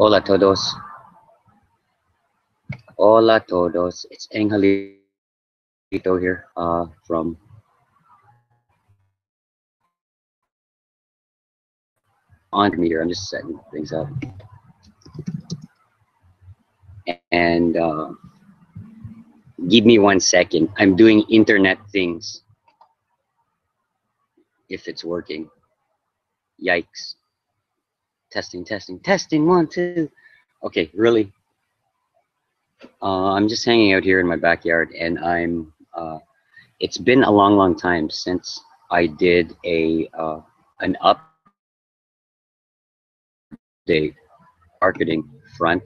Hola todos. Hola todos. It's Angelito here from on meter. I'm just setting things up. And give me 1 second. I'm doing internet things. If it's working. Yikes. Testing, testing, testing. 1, 2. Okay, really? I'm just hanging out here in my backyard, and I'm. It's been a long, long time since I did an update marketing front.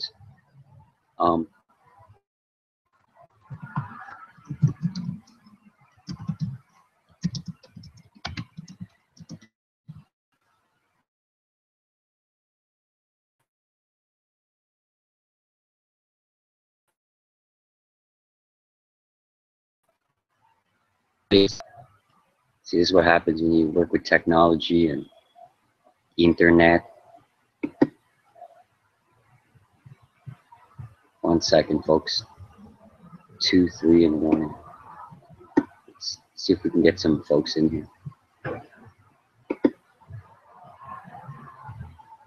See, this is what happens when you work with technology and internet. 1 second, folks. 2, 3, and 1. Let's see if we can get some folks in here.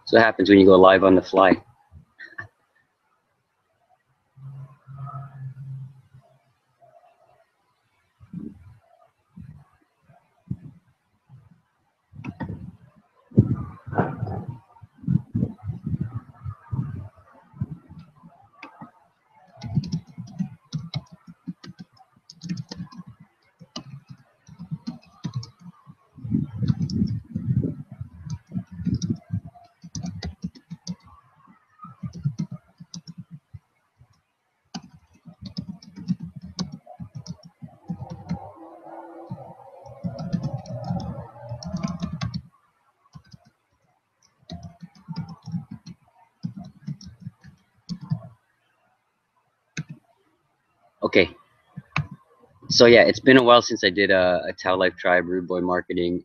So what happens when you go live on the fly. Okay. So yeah, it's been a while since I did a Tau Life Tribe Rude Boy Marketing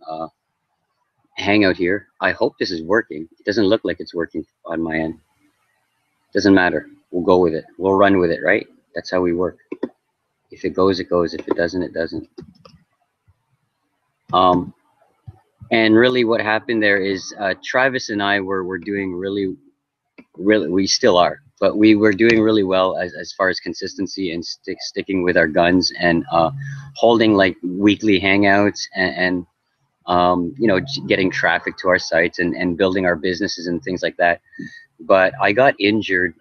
hangout here. I hope this is working. It doesn't look like it's working on my end. Doesn't matter. We'll go with it. We'll run with it, right? That's how we work. If it goes, it goes. If it doesn't, it doesn't. And really what happened there is Travis and I were doing really, we still are, but we were doing really well as far as consistency and sticking with our guns and holding like weekly hangouts and you know, getting traffic to our sites and building our businesses and things like that. But I got injured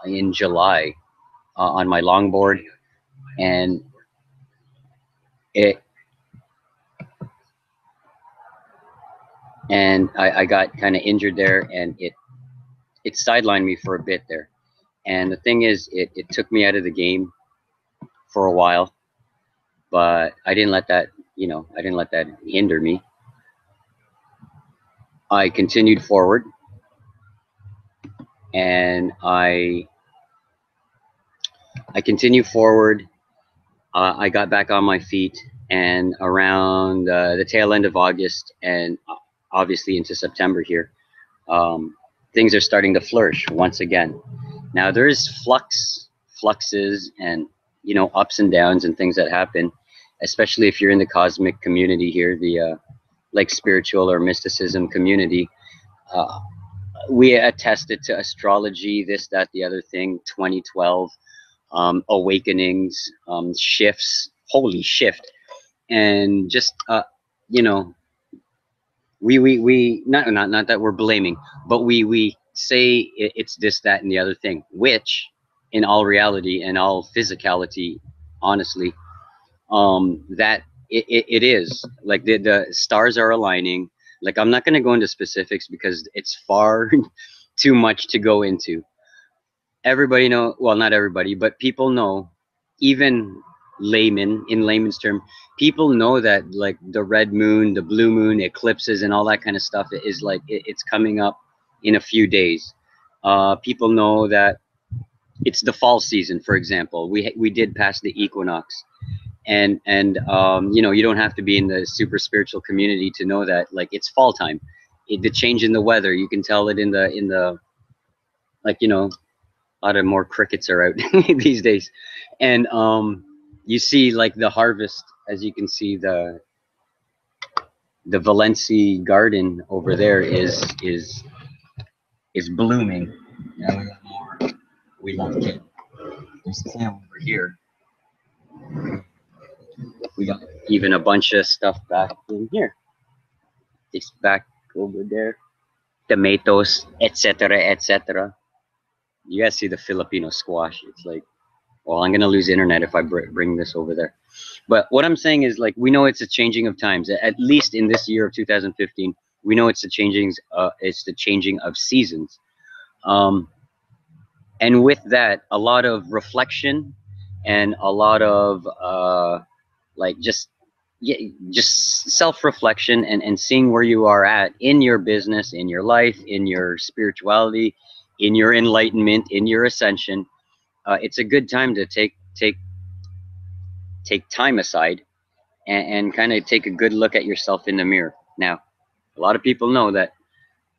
in July on my longboard, and I got kind of injured there, and it sidelined me for a bit there. And the thing is, it took me out of the game for a while, but I didn't let that, you know, I didn't let that hinder me. I continued forward, and I continued forward. I got back on my feet, and around the tail end of August and obviously into September here, things are starting to flourish once again. Now there's fluxes and, you know, ups and downs and things that happen, especially if you're in the cosmic community here, the like spiritual or mysticism community. We attested to astrology, this, that, the other thing, 2012, awakenings, shifts, holy shift. And just, you know, we not that we're blaming, but we say it's this, that, and the other thing, which in all reality and all physicality, honestly, that it is like the stars are aligning. Like, I'm not going to go into specifics because it's far too much to go into. Everybody know, well, not everybody, but people know, even in layman's term, people know that like the red moon, the blue moon, eclipses, and all that kind of stuff is like it's coming up in a few days. People know that it's the fall season, for example. We did pass the equinox, and you know, you don't have to be in the super spiritual community to know that like it's fall time. The change in the weather, you can tell it in the like, you know, a lot of more crickets are out these days. And you see like the harvest, as you can see, the Valencia garden over there is blooming. Now we have more. We love it. There's Sam over here. We got even a bunch of stuff back in here. It's back over there. Tomatoes, etc., etc. You guys see the Filipino squash? It's like, well, I'm gonna lose internet if I bring this over there. But what I'm saying is, like, we know it's a changing of times. At least in this year of 2015, we know it's the changing of seasons. And with that, a lot of reflection and a lot of like yeah, just self-reflection and seeing where you are at in your business, in your life, in your spirituality, in your enlightenment, in your ascension. It's a good time to take time aside and kind of take a good look at yourself in the mirror. Now, a lot of people know that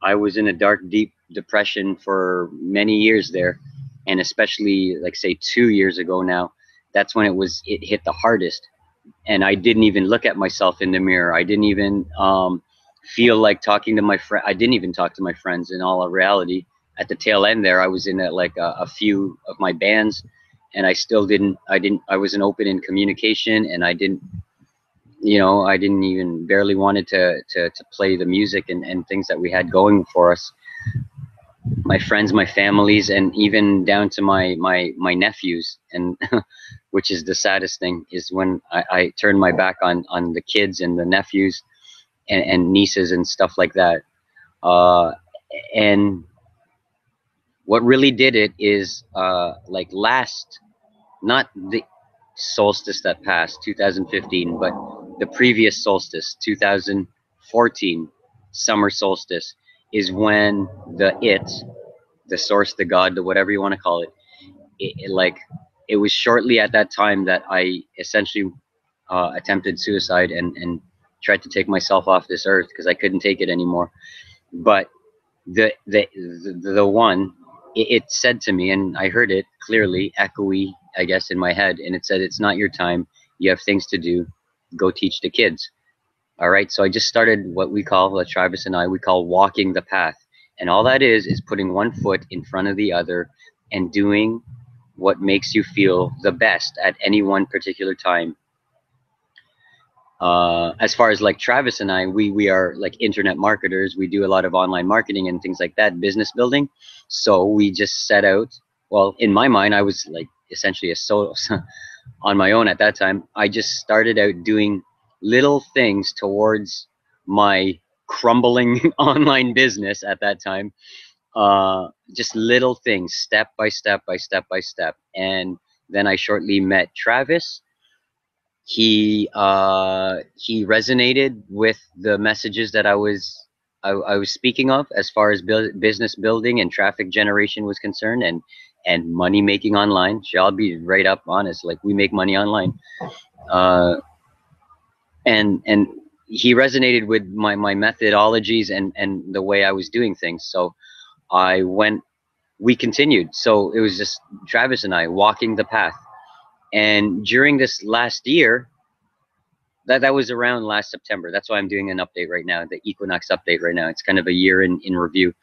I was in a dark, deep depression for many years there, and especially like say 2 years ago now, that's when it hit the hardest. And I didn't even look at myself in the mirror. I didn't even feel like talking to my friend. I didn't even talk to my friends. In all reality, at the tail end there, I was in a few of my bands, and I still didn't. I wasn't open in communication, and I didn't. You know, I didn't even barely wanted to play the music and things that we had going for us. My friends, my families, and even down to my nephews, and which is the saddest thing, is when I turned my back on the kids and the nephews and nieces and stuff like that. And what really did it is like last, not the solstice that passed 2015, but the previous solstice 2014 summer solstice is when the source, the god, the whatever you want to call it, like it was shortly at that time that I essentially attempted suicide and tried to take myself off this earth because I couldn't take it anymore. But the one, it said to me, and I heard it clearly, echoey, I guess, in my head, and it said, "It's not your time. You have things to do. Go teach the kids." All right. So I just started what we call, Travis and I, we call walking the path, and all that is putting one foot in front of the other and doing what makes you feel the best at any one particular time. As far as like Travis and I, we are like internet marketers. We do a lot of online marketing and things like that, business building. So we just set out. Well, in my mind, I was like essentially a solo on my own at that time. I just started out doing little things towards my crumbling online business at that time. Just little things, step by step by step by step. And then I shortly met Travis. He resonated with the messages that I was speaking of as far as business building and traffic generation was concerned, and money making online. I'll be right up honest, like we make money online. uh, and he resonated with my methodologies and the way I was doing things. So we continued. So it was just Travis and I walking the path. And during this last year, that was around last September. That's why I'm doing an update right now, the Equinox update right now. It's kind of a year in review.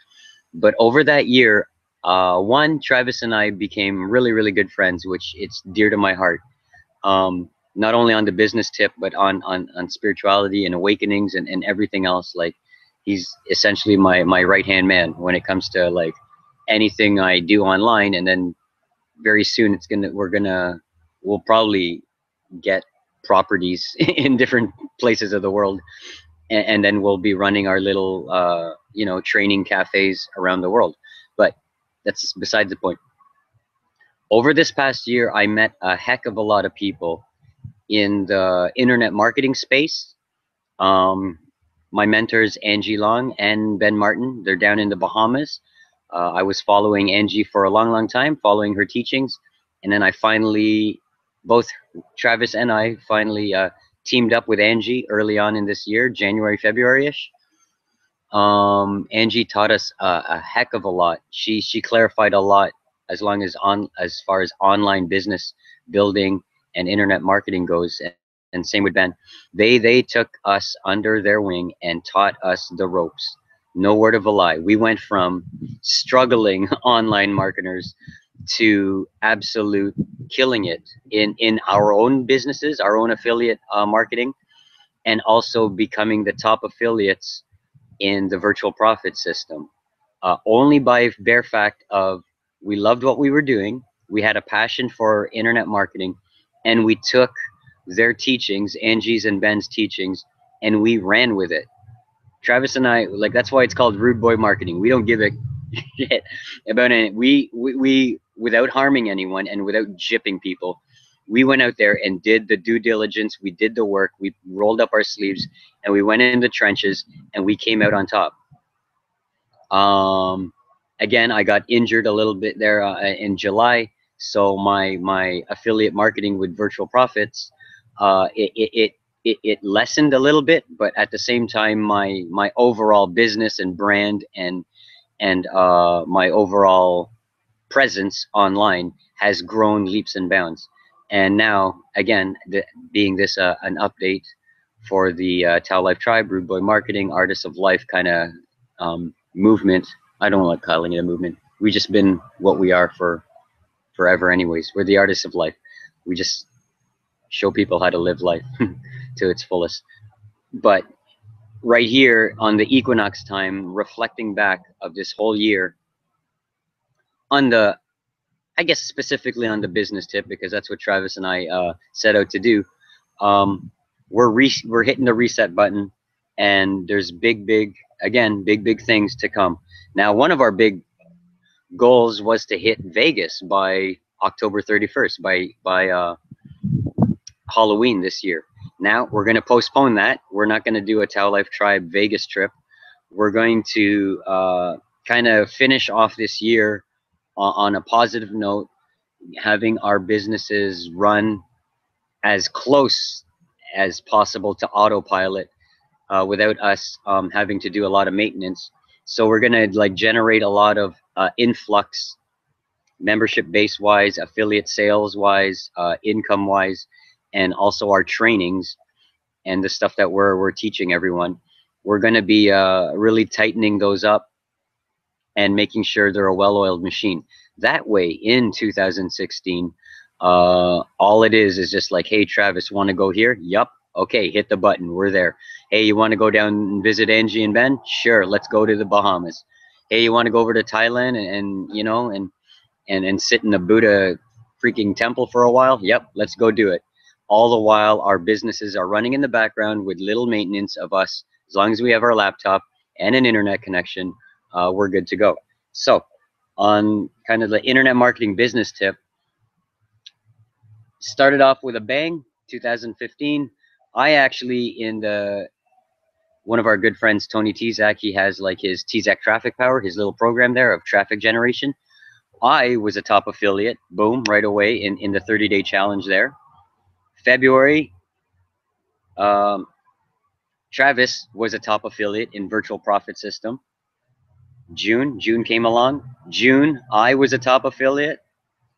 But over that year, Travis and I became really, really good friends, which it's dear to my heart. Not only on the business tip, but on spirituality and awakenings and everything else. Like, he's essentially my right-hand man when it comes to like anything I do online. And then very soon we'll probably get properties in different places of the world, and then we'll be running our little training cafes around the world. But that's beside the point. Over this past year, I met a heck of a lot of people in the internet marketing space. My mentors, Angie Long and Ben Martin, they're down in the Bahamas. I was following Angie for a long, long time, following her teachings. And then both Travis and I finally teamed up with Angie early on in this year, January, February-ish. Angie taught us a heck of a lot. She clarified a lot as far as online business building and internet marketing goes. And same with Ben. They took us under their wing and taught us the ropes. No word of a lie. We went from struggling online marketers to absolute killing it in our own businesses, our own affiliate marketing, and also becoming the top affiliates in the virtual profit system, only by bare fact of we loved what we were doing, we had a passion for internet marketing, and we took their teachings, Angie's and Ben's teachings, and we ran with it. Travis and I, like, that's why it's called rude boy marketing. We don't give a shit about it. We without harming anyone and without gypping people, we went out there and did the due diligence. We did the work. We rolled up our sleeves and we went in the trenches and we came out on top. Um, Again, I got injured a little bit there in July, so my affiliate marketing with virtual profits, it lessened a little bit, but at the same time, my overall business and brand and my overall presence online has grown leaps and bounds. And now, again, being this an update for the Tao Life Tribe, Rude Boy Marketing, Artists of Life kind of movement. I don't like calling it a movement. We just been what we are for forever anyways. We're the artists of life. We just show people how to live life to its fullest. But right here on the equinox time, reflecting back of this whole year on the, I guess specifically on the business tip, because that's what Travis and I set out to do. We're hitting the reset button, and there's big things to come. Now, one of our big goals was to hit Vegas by October 31st, by Halloween this year. Now we're going to postpone that. We're not going to do a Tao Life Tribe Vegas trip. We're going to kind of finish off this year on a positive note, having our businesses run as close as possible to autopilot without us having to do a lot of maintenance. So we're gonna like generate a lot of influx, membership base wise, affiliate sales wise, income wise, and also our trainings and the stuff that we're teaching everyone. We're gonna be really tightening those up and making sure they're a well-oiled machine. That way, in 2016, all it is just like, hey, Travis, want to go here? Yup. Okay, hit the button. We're there. Hey, you want to go down and visit Angie and Ben? Sure, let's go to the Bahamas. Hey, you want to go over to Thailand and you know and sit in the Buddha freaking temple for a while? Yep, let's go do it. All the while, our businesses are running in the background with little maintenance of us. As long as we have our laptop and an internet connection, we're good to go. So, on kind of the internet marketing business tip, started off with a bang, 2015. I actually, one of our good friends, Tony Tzak, he has like his Tzak Traffic Power, his little program there of traffic generation. I was a top affiliate, boom, right away in the 30-day challenge there. February, Travis was a top affiliate in virtual profit system. June came along. June, I was a top affiliate,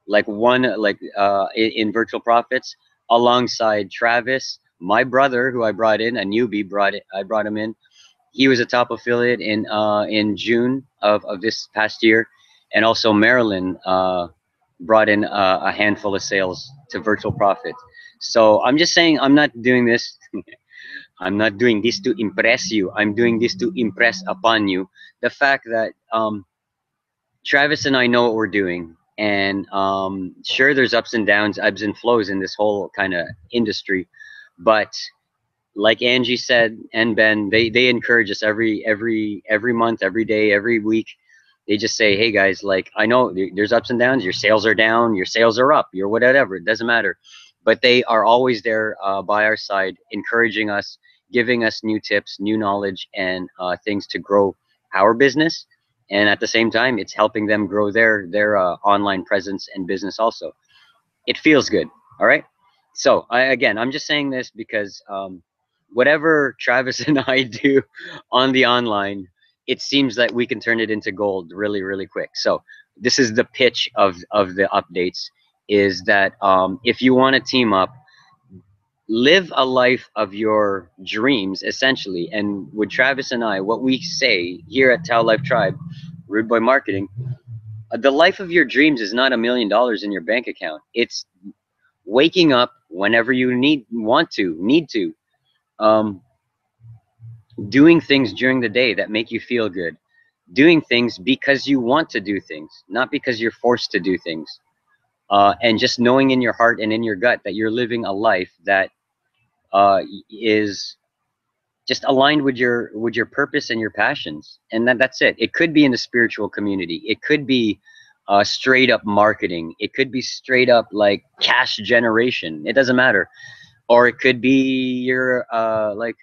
in virtual profits, alongside Travis, my brother, who I brought in, a newbie, I brought him in. He was a top affiliate in June of this past year, and also Marilyn brought in a handful of sales to virtual profits. So I'm just saying, I'm not doing this. I'm not doing this to impress you. I'm doing this to impress upon you the fact that Travis and I know what we're doing. And sure, there's ups and downs, ebbs and flows in this whole kind of industry. But like Angie said, and Ben, they encourage us every month, every day, every week. They just say, hey guys, like, I know there's ups and downs. Your sales are down, your sales are up, your whatever. It doesn't matter. But they are always there by our side, encouraging us, giving us new tips, new knowledge, and things to grow our business. And at the same time, it's helping them grow their online presence and business also. It feels good. All right. So I'm just saying this because whatever Travis and I do on the online, it seems that we can turn it into gold really, really quick. So this is the pitch of the updates, is that if you want to team up, live a life of your dreams, essentially. And with Travis and I, what we say here at Tao Life Tribe, Rude Boy Marketing, the life of your dreams is not $1,000,000 in your bank account. It's waking up whenever you need to, um, doing things during the day that make you feel good, doing things because you want to do things, not because you're forced to do things, and just knowing in your heart and in your gut that you're living a life that is just aligned with your purpose and your passions, and that's it. It could be in the spiritual community, it could be straight up marketing, it could be straight up like cash generation, it doesn't matter. Or it could be you're like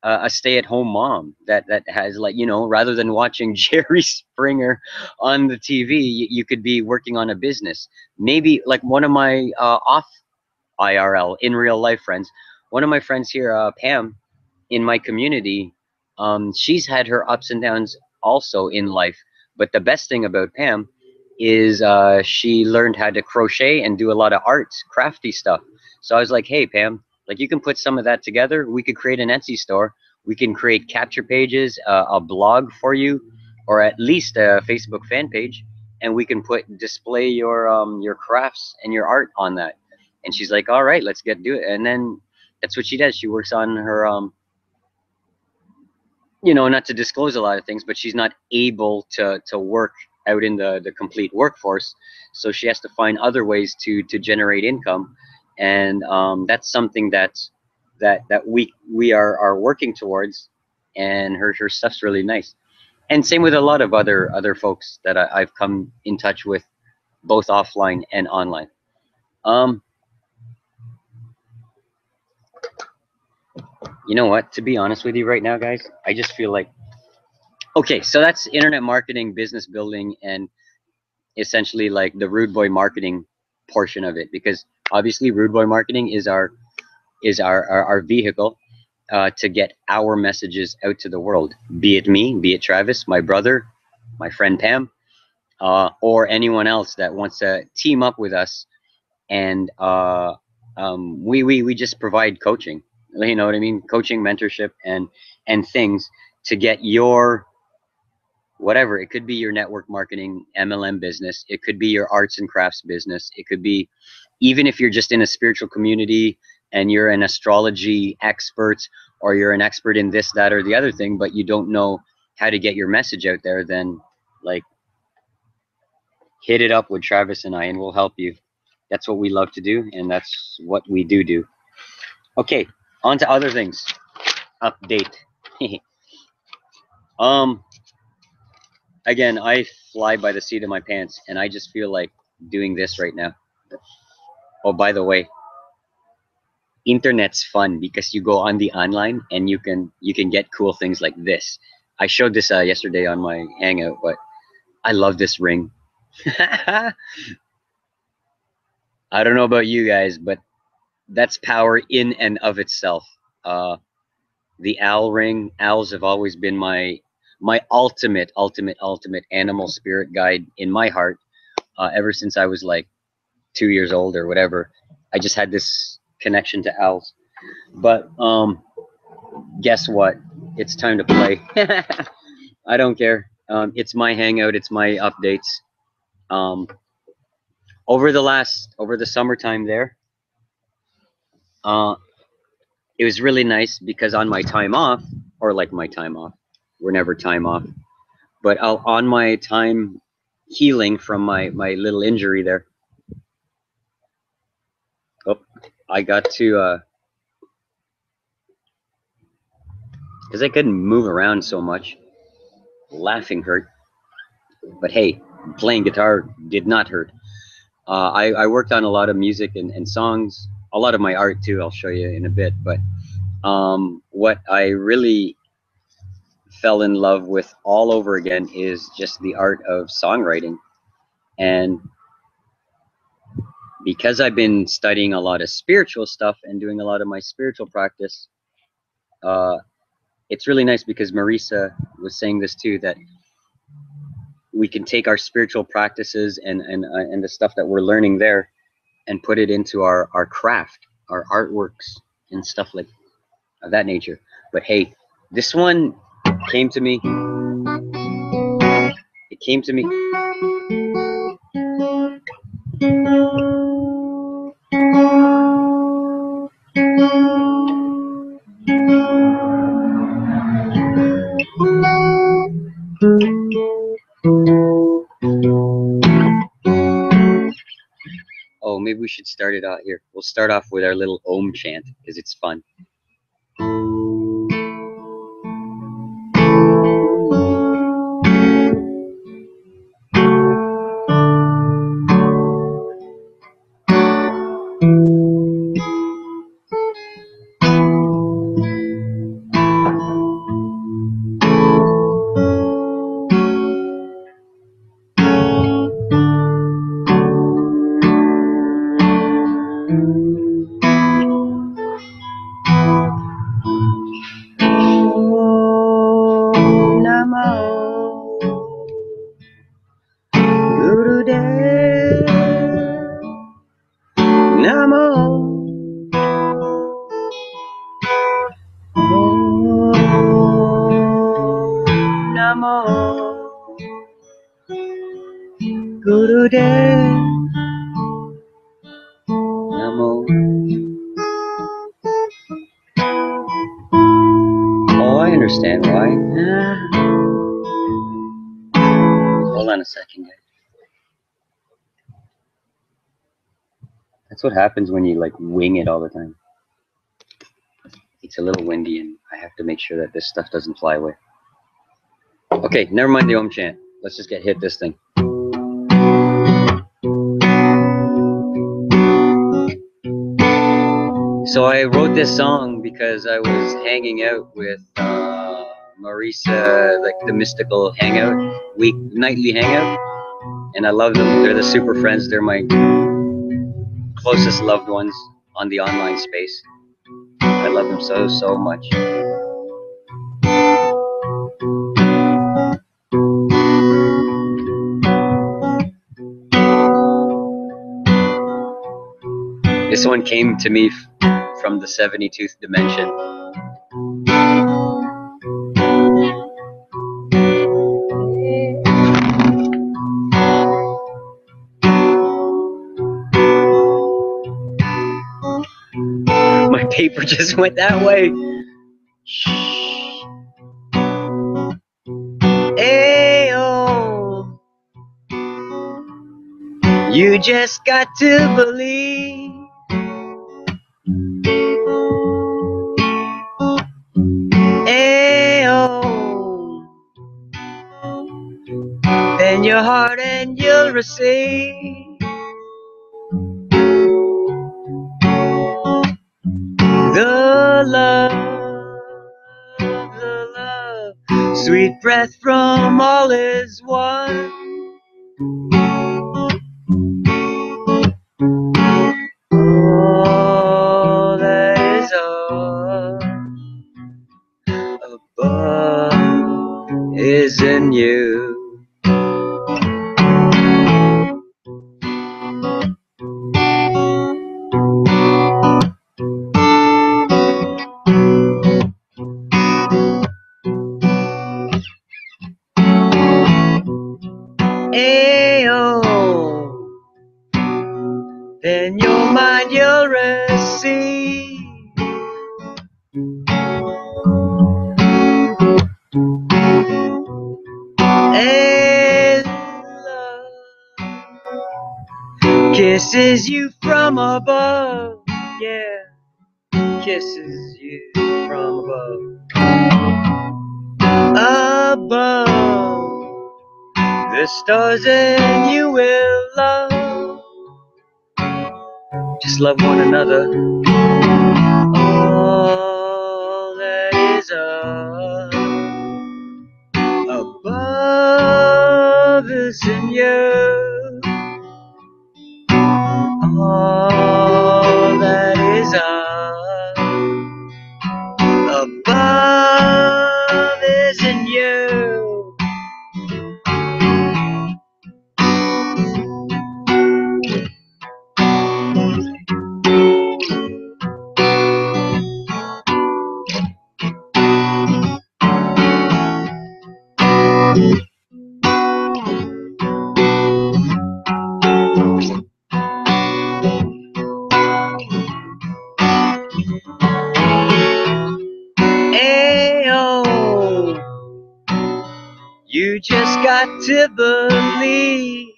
a stay-at-home mom that has, like, rather than watching Jerry Springer on the TV, you could be working on a business. Maybe like one of my off IRL, in real life friends, one of my friends here, Pam, in my community, she's had her ups and downs also in life. But the best thing about Pam is she learned how to crochet and do a lot of arts, crafty stuff. So I was like, hey, Pam, like, you can put some of that together. We could create an Etsy store. We can create capture pages, a blog for you, or at least a Facebook fan page, and we can display your crafts and your art on that. And she's like, all right, let's do it. And then that's what she does. She works on her not to disclose a lot of things, but she's not able to work out in the complete workforce, so she has to find other ways to generate income. And that's something that we are working towards, and her stuff's really nice. And same with a lot of other folks that I've come in touch with, both offline and online. You know what, to be honest with you right now, guys, I just feel like, okay, so that's internet marketing, business building, and essentially like the Rude Boy marketing portion of it, because obviously Rude Boy marketing is our vehicle to get our messages out to the world, be it me, be it Travis, my brother, my friend Pam, or anyone else that wants to team up with us. And we just provide coaching, you know what I mean, coaching, mentorship, and things to get your whatever. It could be your network marketing MLM business, it could be your arts and crafts business, it could be, even if you're just in a spiritual community and you're an astrology expert, or you're an expert in this, that, or the other thing, but you don't know how to get your message out there, then like hit it up with Travis and I, and we'll help you. That's what we love to do, and that's what we do. Okay, on to other things. Update. Again, I fly by the seat of my pants, and I just feel like doing this right now. Oh, by the way, internet's fun because you go on the online and you can get cool things like this. I showed this yesterday on my hangout, but I love this ring. I don't know about you guys, but that's power in and of itself. The owl ring. Owls have always been my ultimate animal spirit guide in my heart, ever since I was like 2 years old or whatever. I just had this connection to owls. But guess what? It's time to play. I don't care. It's my hangout. It's my updates. Um, over the summertime there, uh, it was really nice because on my time off, or like my time off, we're never time off, but on my time healing from my little injury there, oh, I got to, because I couldn't move around so much, laughing hurt, but hey, playing guitar did not hurt. I worked on a lot of music and songs, a lot of my art too, I'll show you in a bit, but what I really fell in love with all over again is just the art of songwriting. And because I've been studying a lot of spiritual stuff and doing a lot of my spiritual practice, uh, it's really nice because Marisa was saying this too, that we can take our spiritual practices and the stuff that we're learning there and put it into our craft, our artworks and stuff like of that nature. But hey, this one came to me. It came to me. Oh, maybe we should start it out here. We'll start off with our little Om chant because it's fun. Oh, I understand why. Hold on a second, guys. That's what happens when you like wing it all the time. It's a little windy and I have to make sure that this stuff doesn't fly away. Okay, never mind the Om chant. Let's just hit this thing. So I wrote this song because I was hanging out with Marisa, like the mystical hangout, nightly hangout, and I love them. They're the super friends. They're my closest loved ones on the online space. I love them so much. This one came to me from the 72th dimension. My paper just went that way. Ayo, you just got to believe. Ayo, then your heart and you'll receive. The love, sweet breath from all is one. All that is above is in you. Ayo, then your mind you'll receive. And love kisses you from above, yeah, kisses you from above. Above the stars, and you will love. Just love one another. All that is above is in you. All that is above You just got to believe.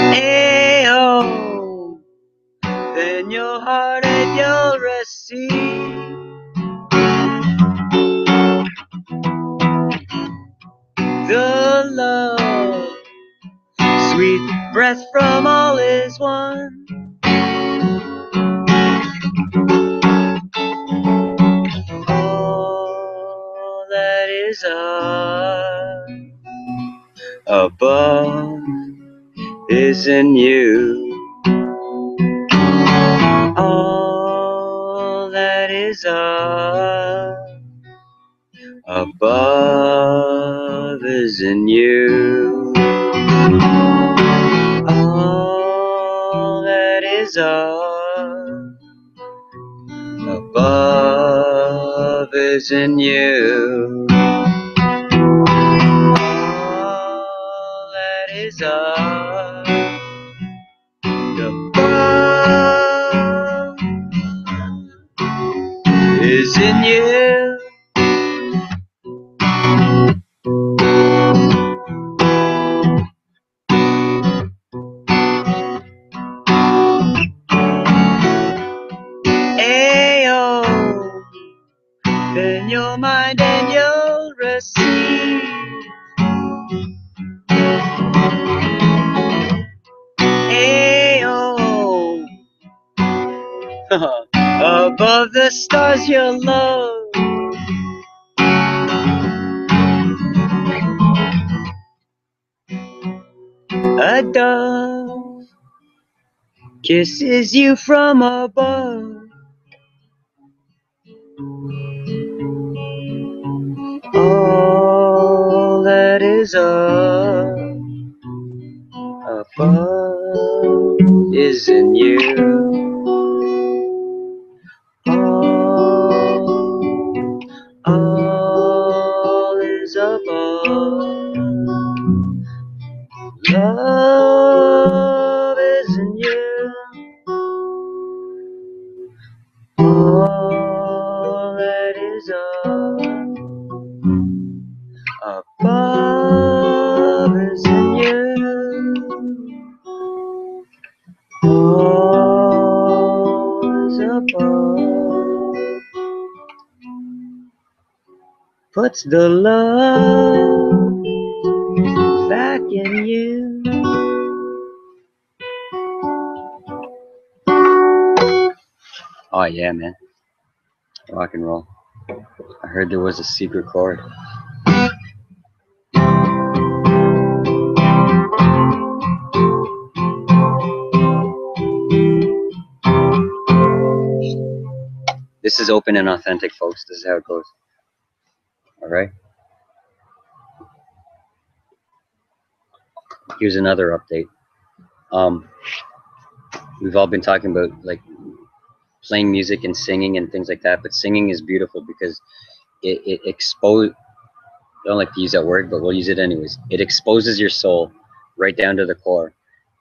Ayo, then your heart and you'll receive the love, sweet breath from all is one. All that is above is in you. All that is above is in you. All that is above is in you. All that is above is in you. Ayo, in your mind and you'll receive Ayo, above the stars your love. A dove kisses you from above. All that is above is in you. All is above. Love is in you. All that is above is in you. All is above. Puts the love back in you. Oh yeah, man. Rock and roll. I heard there was a secret chord. This is open and authentic, folks. This is how it goes. Alright? Here's another update. We've all been talking about like playing music and singing and things like that, but singing is beautiful because it exposes, I don't like to use that word, but we'll use it anyways. It exposes your soul right down to the core.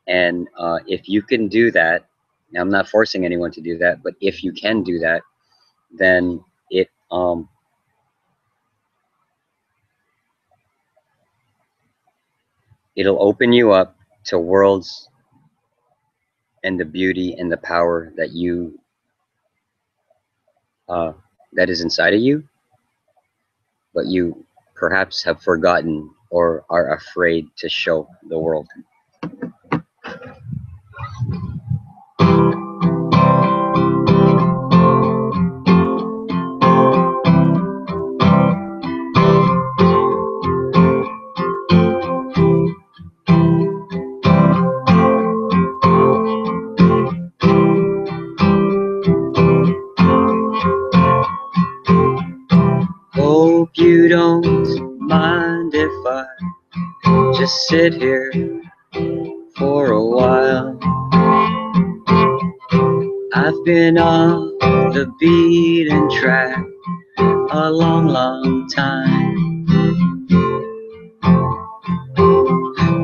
And if you can do that, now I'm not forcing anyone to do that, but if you can do that, then it'll open you up to worlds and the beauty and the power that you that is inside of you, but you perhaps have forgotten or are afraid to show the world. Hope you don't mind if I just sit here for a while. I've been off the beaten track a long, long time.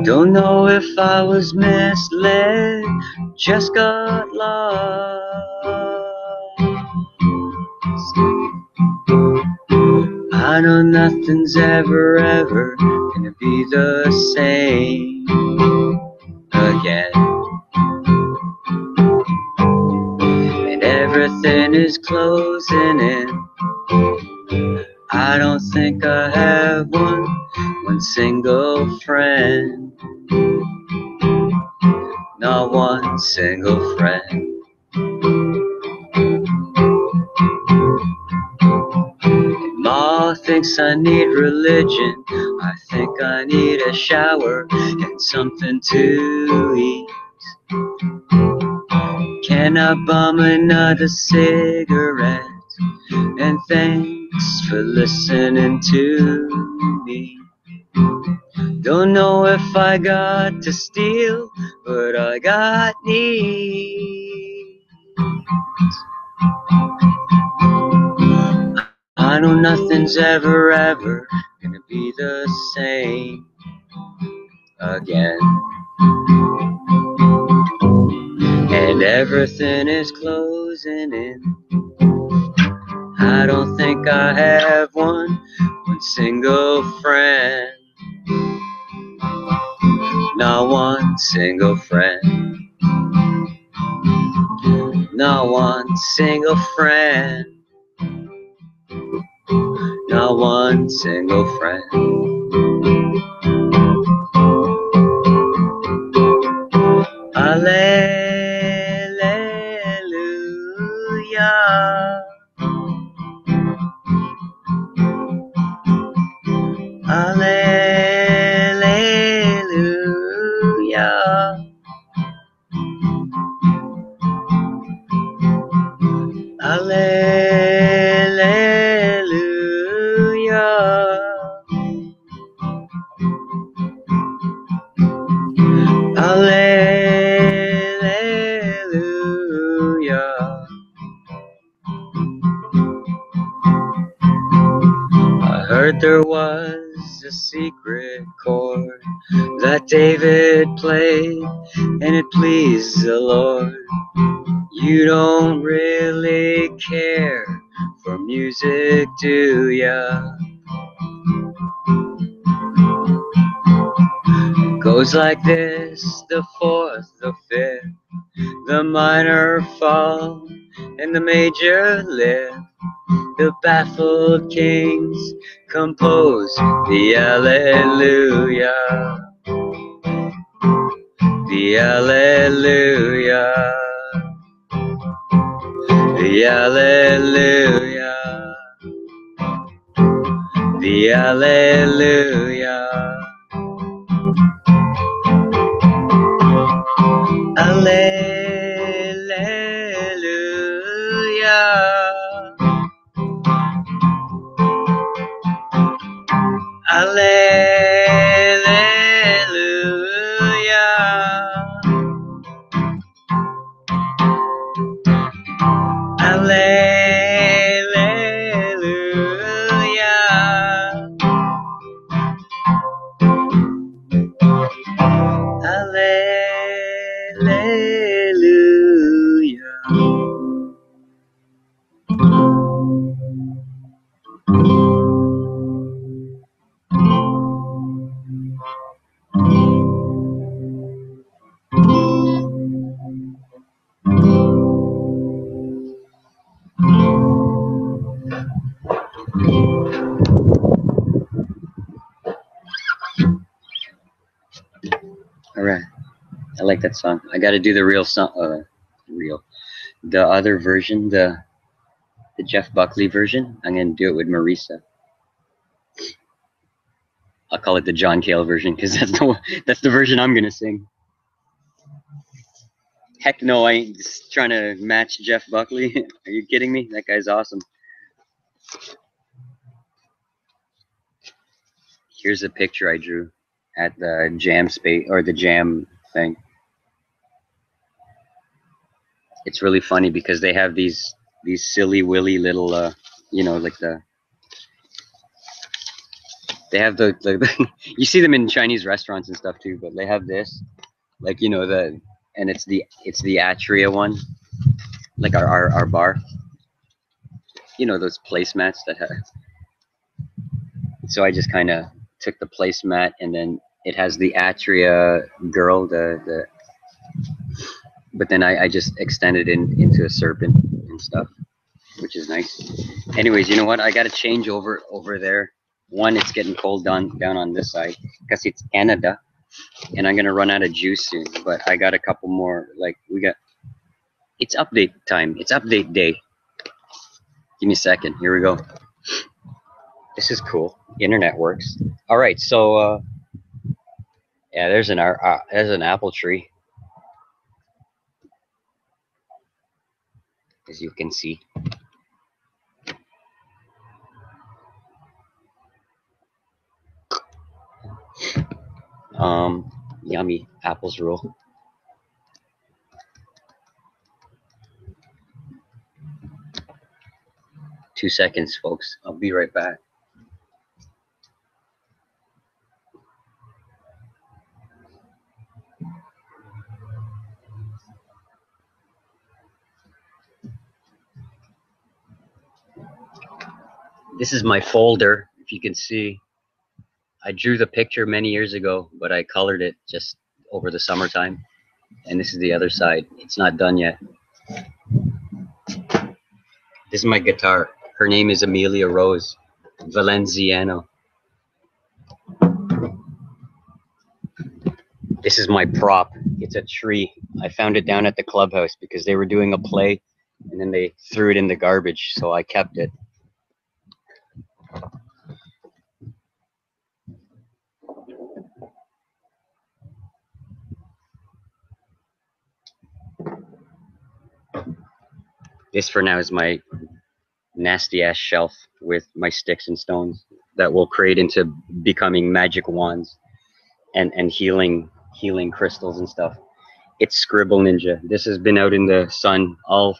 Don't know if I was misled, just got lost. I know nothing's ever gonna be the same again. And everything is closing in. I don't think I have one single friend. Not one single friend. Ma thinks I need religion. I think I need a shower and something to eat. Can I bum another cigarette? And thanks for listening to me. Don't know if I got to steal, but I got needs. I know nothing's ever gonna be the same again. And everything is closing in. I don't think I have one single friend. Not one single friend. Not one single friend. Not one single friend. Alleluia. Alleluia. Alleluia. Alleluia. I heard there was a secret chord that David played, and it pleased the Lord. You don't really care for music, do ya? Goes like this: the fourth, the fifth, the minor fall, and the major lift. The baffled kings compose the Alleluia. The Alleluia. The Alleluia. The Alleluia. Alleluia. Alleluia. Alleluia. Alleluia. All right, I like that song. I got to do the real song, the other version, the Jeff Buckley version. I'm gonna do it with Marisa. I'll call it the John Cale version because that's the version I'm gonna sing. Heck no, I ain't just trying to match Jeff Buckley. Are you kidding me? That guy's awesome. Here's a picture I drew at the jam space or the jam thing. It's really funny because they have these silly willy little you know, like they have the you see them in Chinese restaurants and stuff too, but they have this, like, you know, and it's the Atria one, like our bar. you know, those placemats that have. So I just kind of took the placemat, and then it has the Atria girl, but then I just extended into a serpent and stuff, which is nice. Anyways, you know what? I got to change over there. One, it's getting cold down on this side because it's Canada, and I'm gonna run out of juice soon. But I got a couple more. Like it's update time. It's update day. Give me a second. Here we go. This is cool. Internet works. All right. So yeah, there's an apple tree, as you can see. Yummy apples rule. Two seconds, folks. I'll be right back. This is my folder, if you can see. I drew the picture many years ago, but I colored it just over the summertime. And this is the other side. It's not done yet. This is my guitar. Her name is Amelia Rose Valenziano. This is my prop. It's a tree. I found it down at the clubhouse because they were doing a play, and then they threw it in the garbage, so I kept it. This for now is my nasty ass shelf with my sticks and stones that will create into becoming magic wands and healing crystals and stuff. It's Scribble Ninja. This has been out in the sun all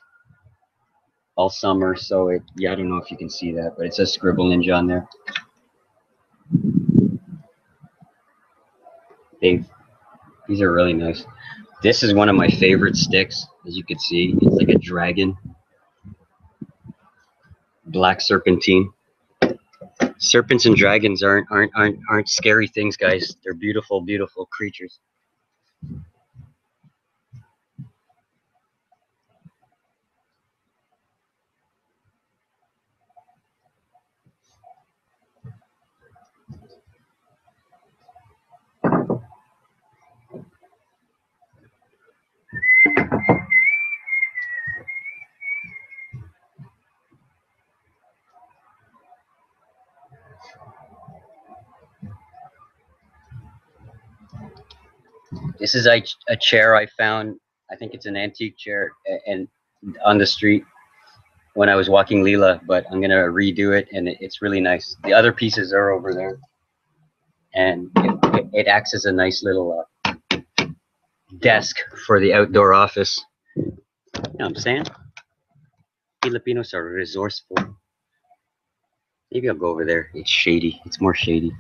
summer, so yeah, I don't know if you can see that, but it says Scribble Ninja on there. These are really nice. This is one of my favorite sticks, as you can see. It's like a dragon. Black serpentine. Serpents and dragons aren't scary things, guys. They're beautiful, beautiful creatures. This is a chair I found. I think it's an antique chair, and on the street when I was walking Leela, but I'm gonna redo it, and it's really nice. The other pieces are over there, and it acts as a nice little desk for the outdoor office. You know what I'm saying? Filipinos are resourceful. Maybe I'll go over there. It's shady. It's more shady.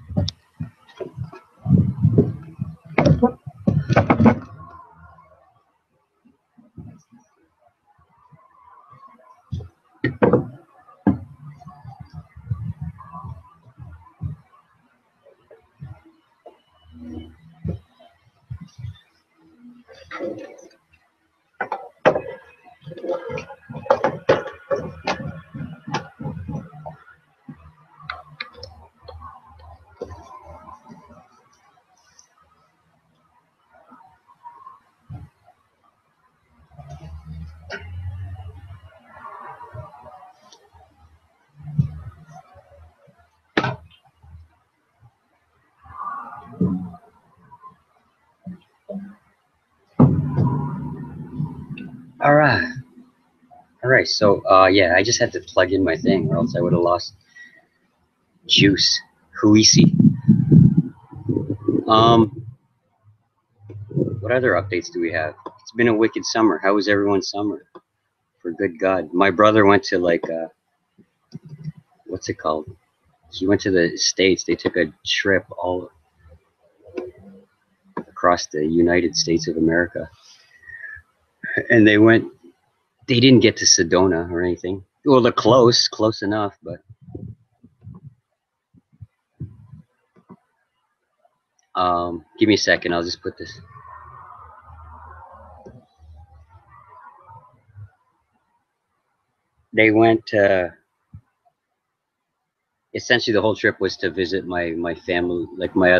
All right. So yeah, I just had to plug in my thing, or else I would have lost juice. Huisi. What other updates do we have? It's been a wicked summer. How was everyone's summer? For good God, my brother went to like what's it called? He went to the States. They took a trip all across the United States of America, and they didn't get to Sedona or anything. Well, they're close enough, but give me a second. I'll just put this. They went. Essentially, the whole trip was to visit my family, like my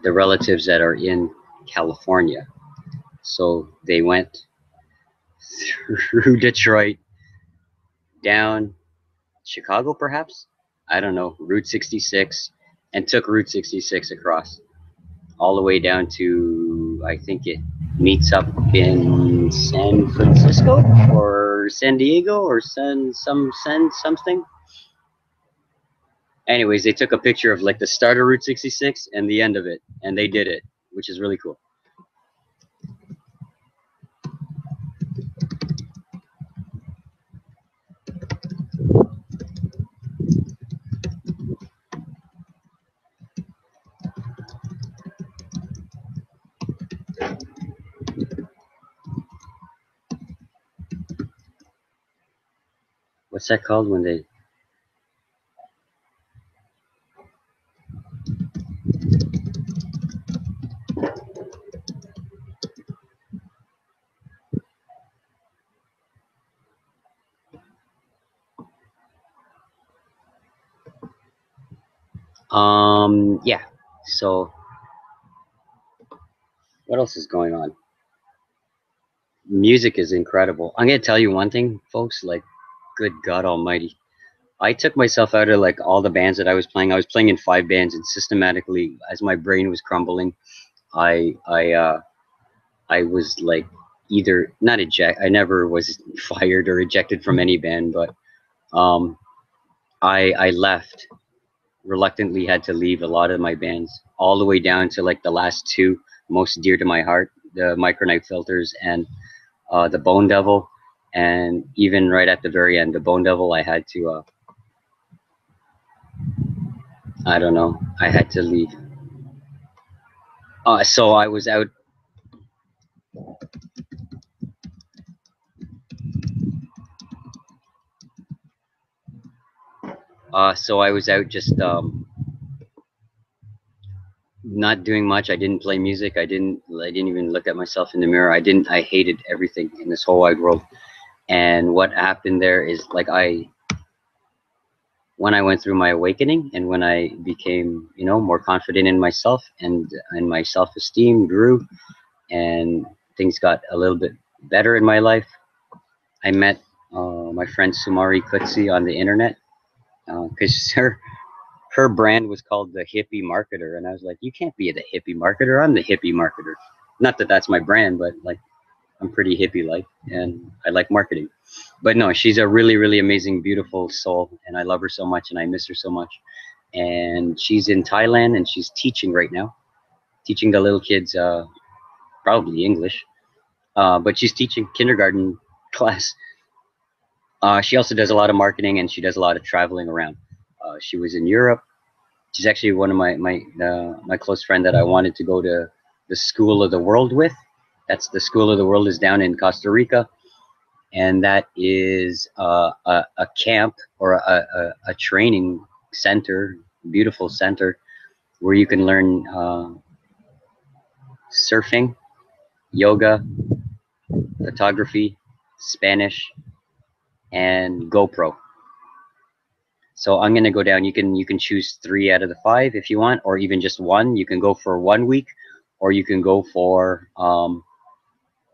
the relatives that are in California. So they went through Detroit, down Chicago, perhaps. I don't know, Route 66, and took Route 66 across all the way down to, I think it meets up in San Francisco or San Diego or San something. Anyways, they took a picture of like the start of Route 66 and the end of it, and they did it, which is really cool. What's that called when they? Yeah. So what else is going on? Music is incredible. I'm gonna tell you one thing, folks. Like, good God Almighty, I took myself out of like all the bands that I was playing. I was playing in 5 bands, and systematically, as my brain was crumbling, I I uh, I was like either not eject. I never was fired or ejected from any band, but um, I left reluctantly. Had to leave a lot of my bands, all the way down to like the last two most dear to my heart, the Micronite Filters and the Bone Devil, and even right at the very end, the Bone Devil, I had to. I don't know. I had to leave. So I was out. So I was out just not doing much. I didn't play music. I didn't. I didn't even look at myself in the mirror. I didn't. I hated everything in this whole wide world. And what happened there is like when I went through my awakening and when I became, more confident in myself and my self-esteem grew and things got a little bit better in my life. I met my friend Sumari Kutsi on the internet because her brand was called the Hippie Marketer, and I was like, you can't be the Hippie Marketer. I'm the Hippie Marketer. Not that that's my brand, but like I'm pretty hippie like, and I like marketing. But no, she's a really, really amazing, beautiful soul, and I love her so much, and I miss her so much. And she's in Thailand, and she's teaching right now, teaching the little kids probably English, but she's teaching kindergarten class. She also does a lot of marketing, and she does a lot of traveling around. She was in Europe. She's actually one of my close friend that I wanted to go to the School of the World with. That's the School of the World is down in Costa Rica, and that is a camp or a training center, beautiful center where you can learn surfing, yoga, photography, Spanish, and GoPro. So I'm gonna go down. You can choose 3 out of the 5 if you want, or even just one. You can go for 1 week, or you can go for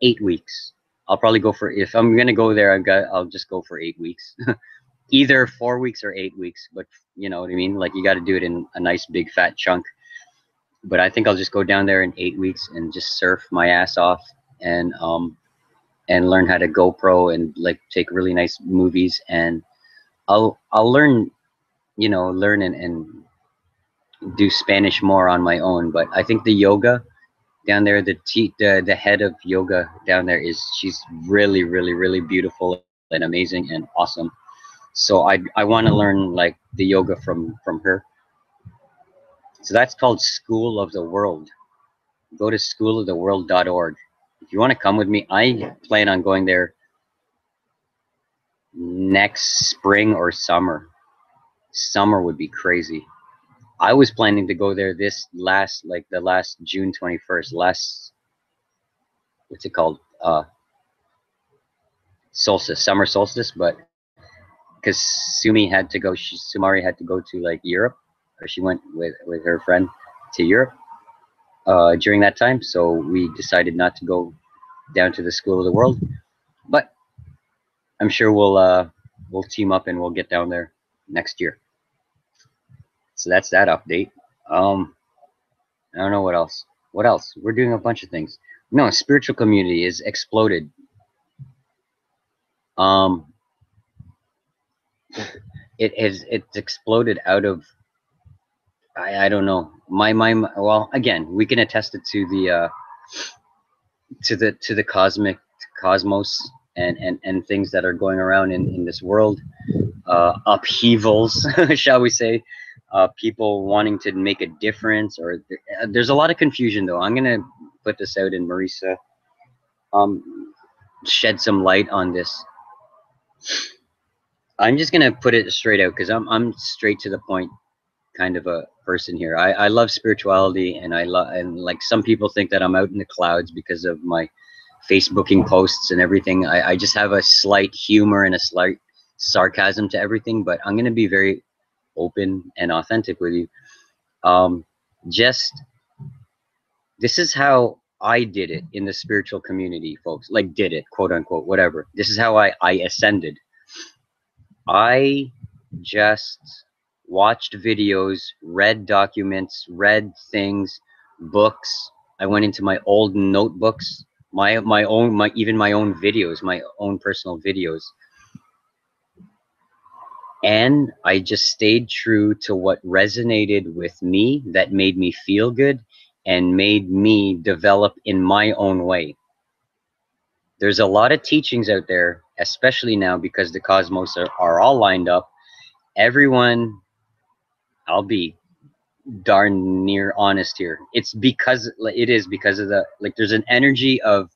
8 weeks. I'll probably go for if I'm gonna go there. I'll just go for 8 weeks, either 4 weeks or 8 weeks. But you know what I mean. Like you got to do it in a nice big fat chunk. But I think I'll just go down there in 8 weeks and just surf my ass off and learn how to GoPro and like take really nice movies and I'll learn learn and do Spanish more on my own. But I think the yoga down there, the head of yoga down there she's really really really beautiful and amazing and awesome. So I want to learn like the yoga from her. So that's called School of the World. Go to schooloftheworld.org. If you want to come with me, I plan on going there next spring or summer. Summer would be crazy. I was planning to go there this last, like the last June 21st, last, what's it called? Solstice, summer solstice, but because Sumari had to go to like Europe, or she went with her friend to Europe during that time. So we decided not to go down to the School of the World, but I'm sure we'll team up and we'll get down there next year. So that's that update. I don't know what else. What else? We're doing a bunch of things. No, spiritual community is exploded. It's exploded out of, I don't know. Well, again, we can attest it to the to the cosmos and things that are going around in this world, upheavals, shall we say, people wanting to make a difference, or there's a lot of confusion though. I'm gonna put this out, and Marisa shed some light on this. I'm just gonna put it straight out because I'm straight to the point kind of a person here. I love spirituality, and like some people think that I'm out in the clouds because of my Facebooking posts and everything. I just have a slight humor and a slight sarcasm to everything, but I'm gonna be very open and authentic with you. Just this is how I did it in the spiritual community, folks. Like did it, quote unquote, whatever. This is how I ascended. I just watched videos, read documents, read things, books. I went into my old notebooks, my own videos, my own personal videos. And I just stayed true to what resonated with me, that made me feel good and made me develop in my own way. There's a lot of teachings out there, especially now because the cosmos are all lined up. Everyone, I'll be darn near honest here. It is because of the, like, there's an energy of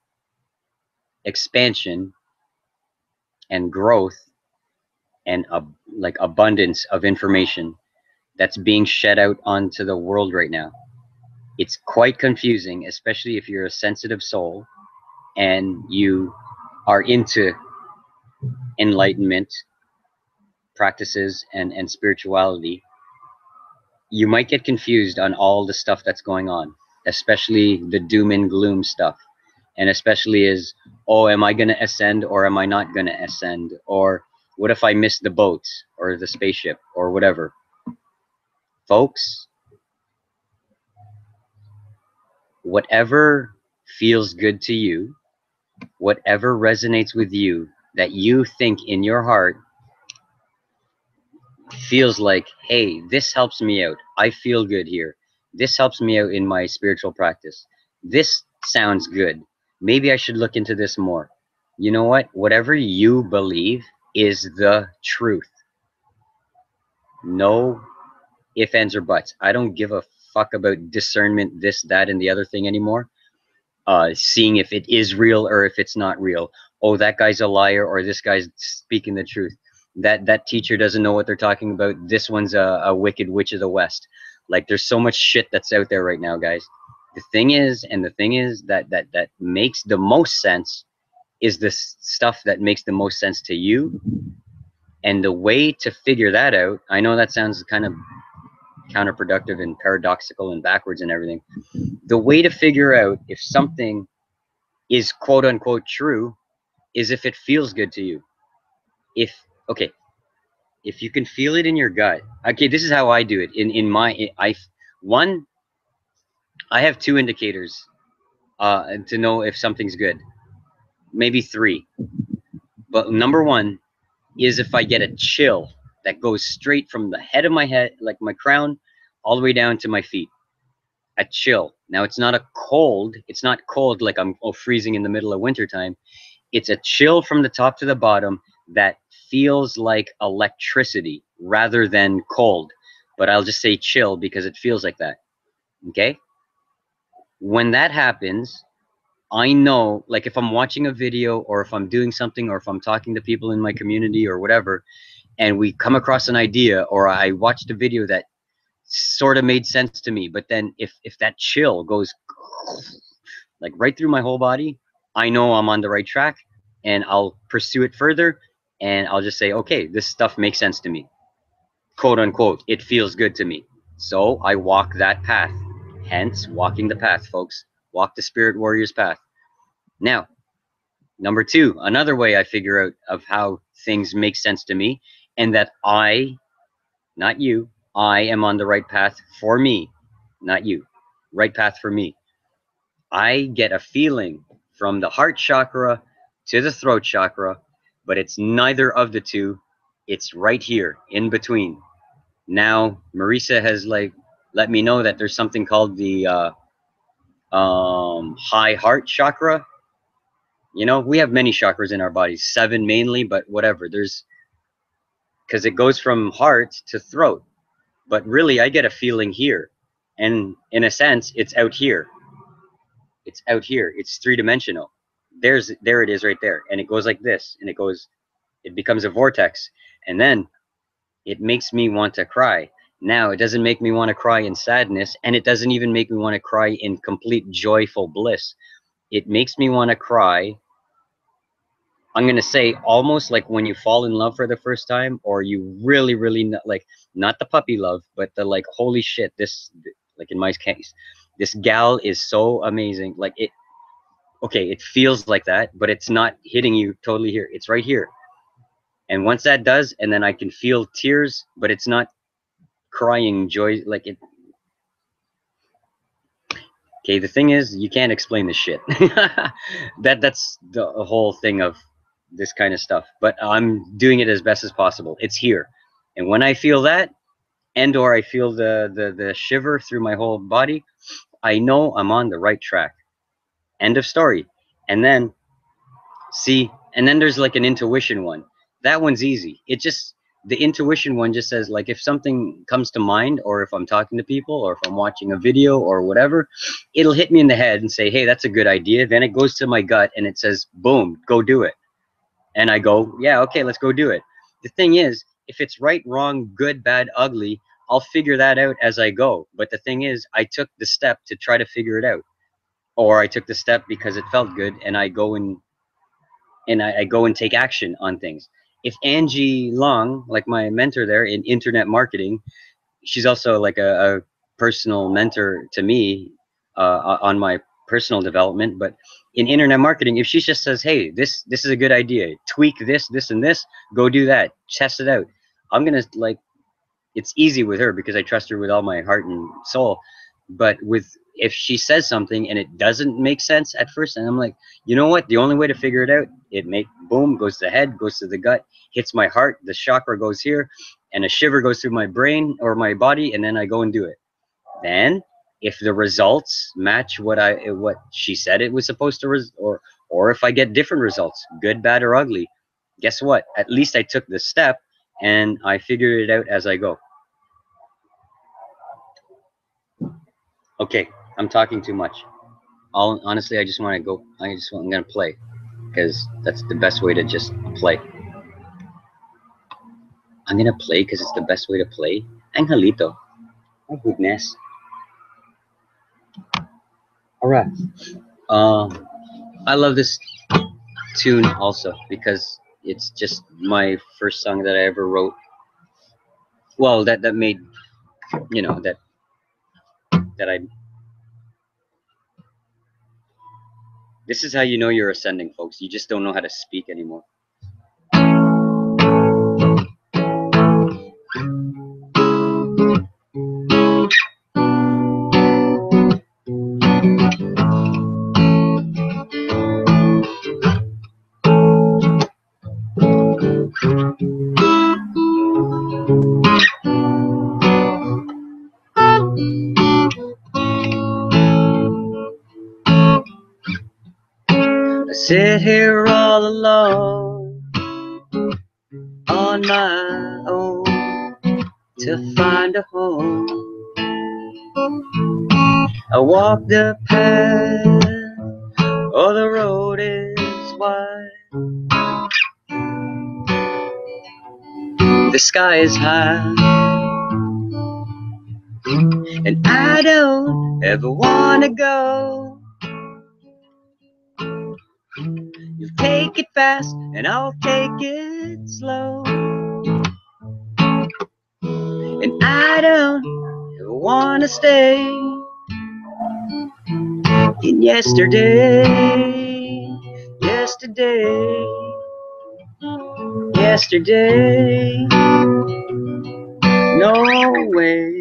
expansion and growth and like abundance of information that's being shed out onto the world right now. It's quite confusing, especially if you're a sensitive soul and you are into enlightenment practices and spirituality. You might get confused on all the stuff that's going on, especially the doom and gloom stuff. And especially is, oh, am I going to ascend or am I not going to ascend? Or what if I miss the boat or the spaceship or whatever? Folks, whatever feels good to you, whatever resonates with you, that you think in your heart feels like, hey, this helps me out. I feel good here. This helps me out in my spiritual practice. This sounds good. Maybe I should look into this more. You know what? Whatever you believe is the truth. No ifs, ands, or buts. I don't give a fuck about discernment, this, that, and the other thing anymore. Seeing if it is real or if it's not real. Oh, that guy's a liar, or this guy's speaking the truth. That teacher doesn't know what they're talking about. This one's a wicked witch of the West. Like, there's so much shit that's out there right now, guys. The thing is that makes the most sense is the stuff that makes the most sense to you. And the way to figure that out, I know that sounds kind of counterproductive and paradoxical and backwards and everything. The way to figure out if something is quote unquote true is if it feels good to you. If you can feel it in your gut. Okay, this is how I do it. I have two indicators to know if something's good. Maybe three. But number one is if I get a chill that goes straight from the head of my head, like my crown, all the way down to my feet. A chill. Now, it's not a cold. It's not cold like I'm freezing in the middle of wintertime. It's a chill from the top to the bottom that feels like electricity rather than cold. But I'll just say chill because it feels like that. Okay? When that happens, I know, like if I'm watching a video or if I'm doing something or if I'm talking to people in my community or whatever, and we come across an idea or I watched a video that sort of made sense to me, but then if that chill goes like right through my whole body, I know I'm on the right track and I'll pursue it further and I'll just say, okay, this stuff makes sense to me. Quote unquote, it feels good to me. So I walk that path. Hence, walking the path, folks. Walk the Spirit Warrior's path. Now, number two, another way I figure out of how things make sense to me and that I, not you, I am on the right path for me, not you. Right path for me. I get a feeling from the heart chakra to the throat chakra, but it's neither of the two. It's right here in between. Now, Marisa has like let me know that there's something called the high heart chakra. You know, we have many chakras in our bodies, 7 mainly, but whatever. There's because it goes from heart to throat, but really I get a feeling here, and in a sense, it's out here. It's out here. It's 3-dimensional. There it is right there, and it goes like this, and it becomes a vortex, and then it makes me want to cry. Now, it doesn't make me want to cry in sadness, and it doesn't even make me want to cry in complete joyful bliss. It makes me want to cry, I'm going to say almost like when you fall in love for the first time, or you really, really, like, not the puppy love, but the like, holy shit, like in my case, this gal is so amazing. Like okay, it feels like that, but it's not hitting you totally here. It's right here. And once that does, and then I can feel tears, but it's not crying joy like it. Okay, the thing is, you can't explain this shit. That's the whole thing of this kind of stuff. But I'm doing it as best as possible. It's here, and when I feel that, and or I feel the shiver through my whole body, I know I'm on the right track. End of story. And then see, and then there's like an intuition one. That one's easy. The intuition one just says, like, if something comes to mind, or if I'm talking to people, or if I'm watching a video or whatever, it'll hit me in the head and say, hey, that's a good idea. Then it goes to my gut and it says, boom, go do it. And I go, yeah, okay, let's go do it. The thing is, if it's right, wrong, good, bad, ugly, I'll figure that out as I go. But the thing is, I took the step to try to figure it out. Or I took the step because it felt good, and I go and I go and take action on things. If Angie Long, like my mentor there in internet marketing, she's also like a personal mentor to me on my personal development. But in internet marketing, if she just says, hey, this is a good idea, tweak this, and this, go do that, test it out. I'm going to like, it's easy with her because I trust her with all my heart and soul. But if she says something and it doesn't make sense at first, and I'm like, you know what? The only way to figure it out, boom, goes to the head, goes to the gut, hits my heart, the chakra goes here, and a shiver goes through my brain or my body, and then I go and do it. Then, if the results match what she said it was supposed to, or if I get different results, good, bad, or ugly, guess what? At least I took the step and I figured it out as I go. Okay, I'm talking too much. Honestly, I just want to go. I'm going to play because that's the best way to just play. I'm going to play because it's the best way to play. Angelito. Oh, goodness. All right. I love this tune also because it's just my first song that I ever wrote. Well, that made, you know, that I. This is how you know you're ascending, folks. You just don't know how to speak anymore. I sit here all alone on my own to find a home. I walk the path Oh, the road is wide, the sky is high, and I don't ever wanna go. You take it fast, and I'll take it slow. And I don't ever wanna stay in yesterday, yesterday, yesterday. No way.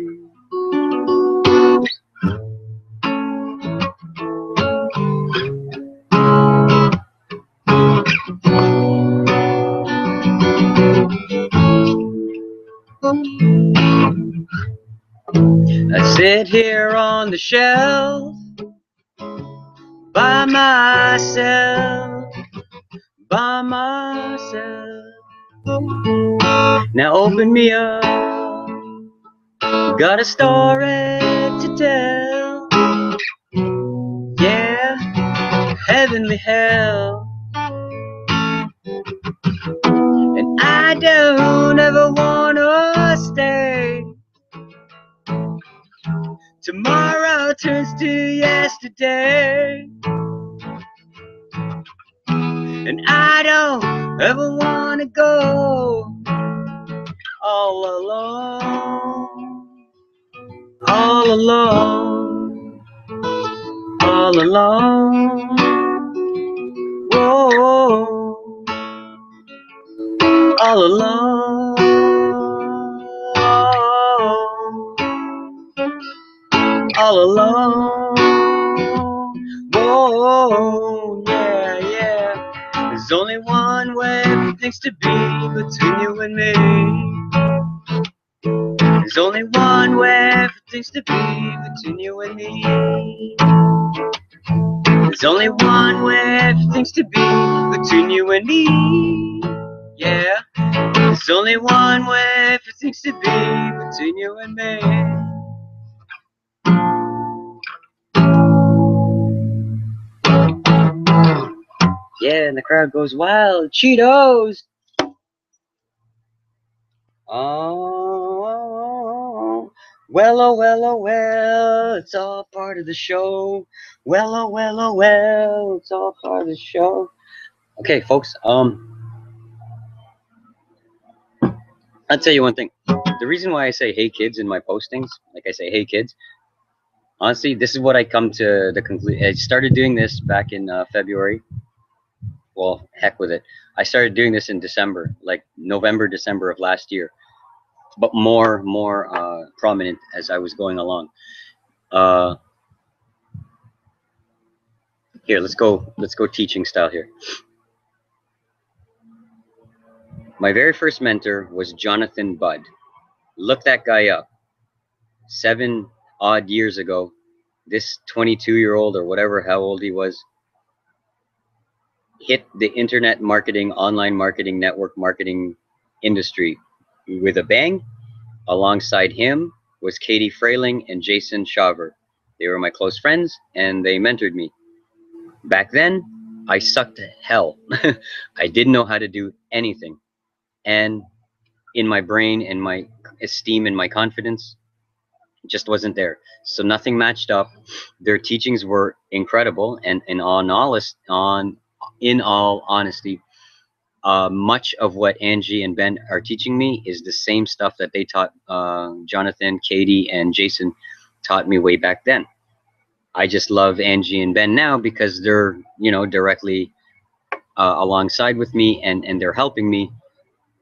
I sit here on the shelf by myself, by myself. Now open me up, got a story to tell. Yeah, heavenly hell. And I don't ever wanna stay. Tomorrow turns to yesterday. And I don't ever wanna go all alone, all alone, all alone. Whoa, all alone, all alone. Whoa, yeah, yeah. There's only one way for things to be between you and me. There's only one way for things to be between you and me. There's only one way for things to be between you and me. Yeah. There's only one way for things to be between you and me. Yeah, and the crowd goes wild. Cheetos! Oh, well, oh, well, oh, well, it's all part of the show. Well, oh, well, oh, well, it's all part of the show. Okay, folks, I'll tell you one thing. The reason why I say hey kids in my postings, like I say hey kids, honestly, this is what I come to the conclusion. I started doing this back in February. Well, heck with it. I started doing this in December, like November, December of last year, but more prominent as I was going along. Here, let's go teaching style here. My very first mentor was Jonathan Budd. Look that guy up. 7 odd years ago, this 22-year-old or whatever, how old he was, hit the internet marketing, online marketing, network marketing industry with a bang. Alongside him was Katie Frayling and Jason Shaver. They were my close friends and they mentored me. Back then, I sucked to hell. I didn't know how to do anything. And in my brain and my esteem and my confidence, just wasn't there. So nothing matched up. Their teachings were incredible, and in all honesty, much of what Angie and Ben are teaching me is the same stuff that they taught Jonathan, Katie, and Jason taught me way back then. I just love Angie and Ben now because they're, you know, directly alongside with me, and they're helping me,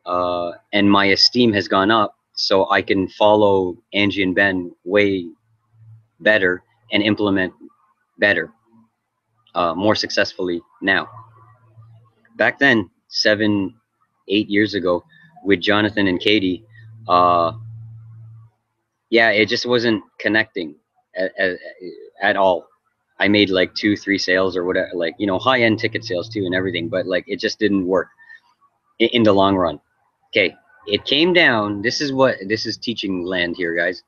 and my esteem has gone up, so I can follow Angie and Ben way better and implement better, more successfully now. Back then, 7, 8 years ago, with Jonathan and Katie, yeah, it just wasn't connecting at all. I made like 2, 3 sales or whatever, like, you know, high-end ticket sales too and everything, but like it just didn't work in the long run. Okay, it came down, this is teaching land here, guys.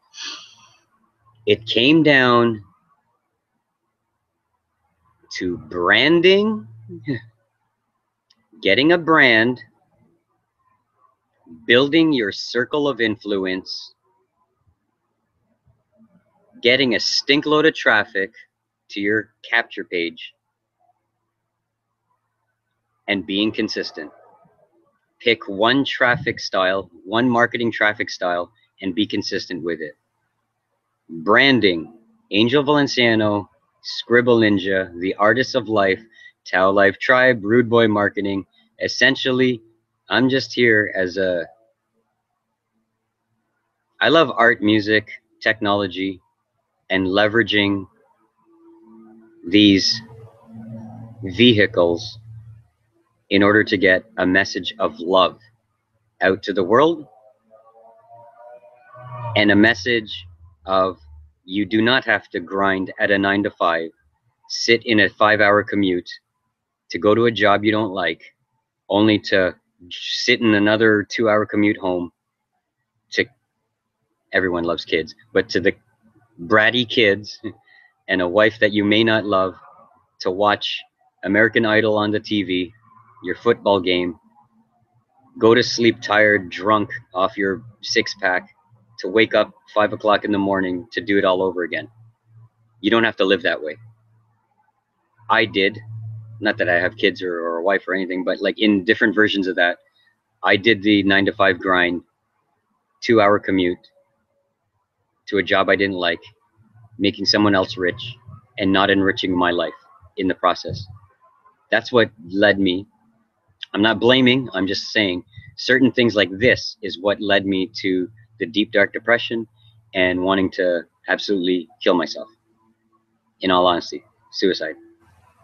It came down to branding, getting a brand, building your circle of influence, getting a stink load of traffic to your capture page, and being consistent. Pick one traffic style, one marketing traffic style, and be consistent with it. Branding, Angel Valenciano, Scribble Ninja, The Artists of Life, Tao Life Tribe, Rude Boy Marketing. Essentially, I'm just here as a... I love art, music, technology, and leveraging these vehicles in order to get a message of love out to the world, and a message of you do not have to grind at a 9 to 5, sit in a 5-hour commute to go to a job you don't like, only to sit in another 2-hour commute home to... everyone loves kids, but to the bratty kids and a wife that you may not love, to watch American Idol on the TV, your football game, go to sleep tired, drunk off your 6-pack, to wake up 5 o'clock in the morning to do it all over again. You don't have to live that way. I did. Not that I have kids or a wife or anything, but like in different versions of that, I did the 9 to 5 grind, 2-hour commute to a job I didn't like, making someone else rich and not enriching my life in the process. That's what led me. I'm not blaming, I'm just saying certain things like this is what led me to the deep, dark depression and wanting to absolutely kill myself. In all honesty, suicide.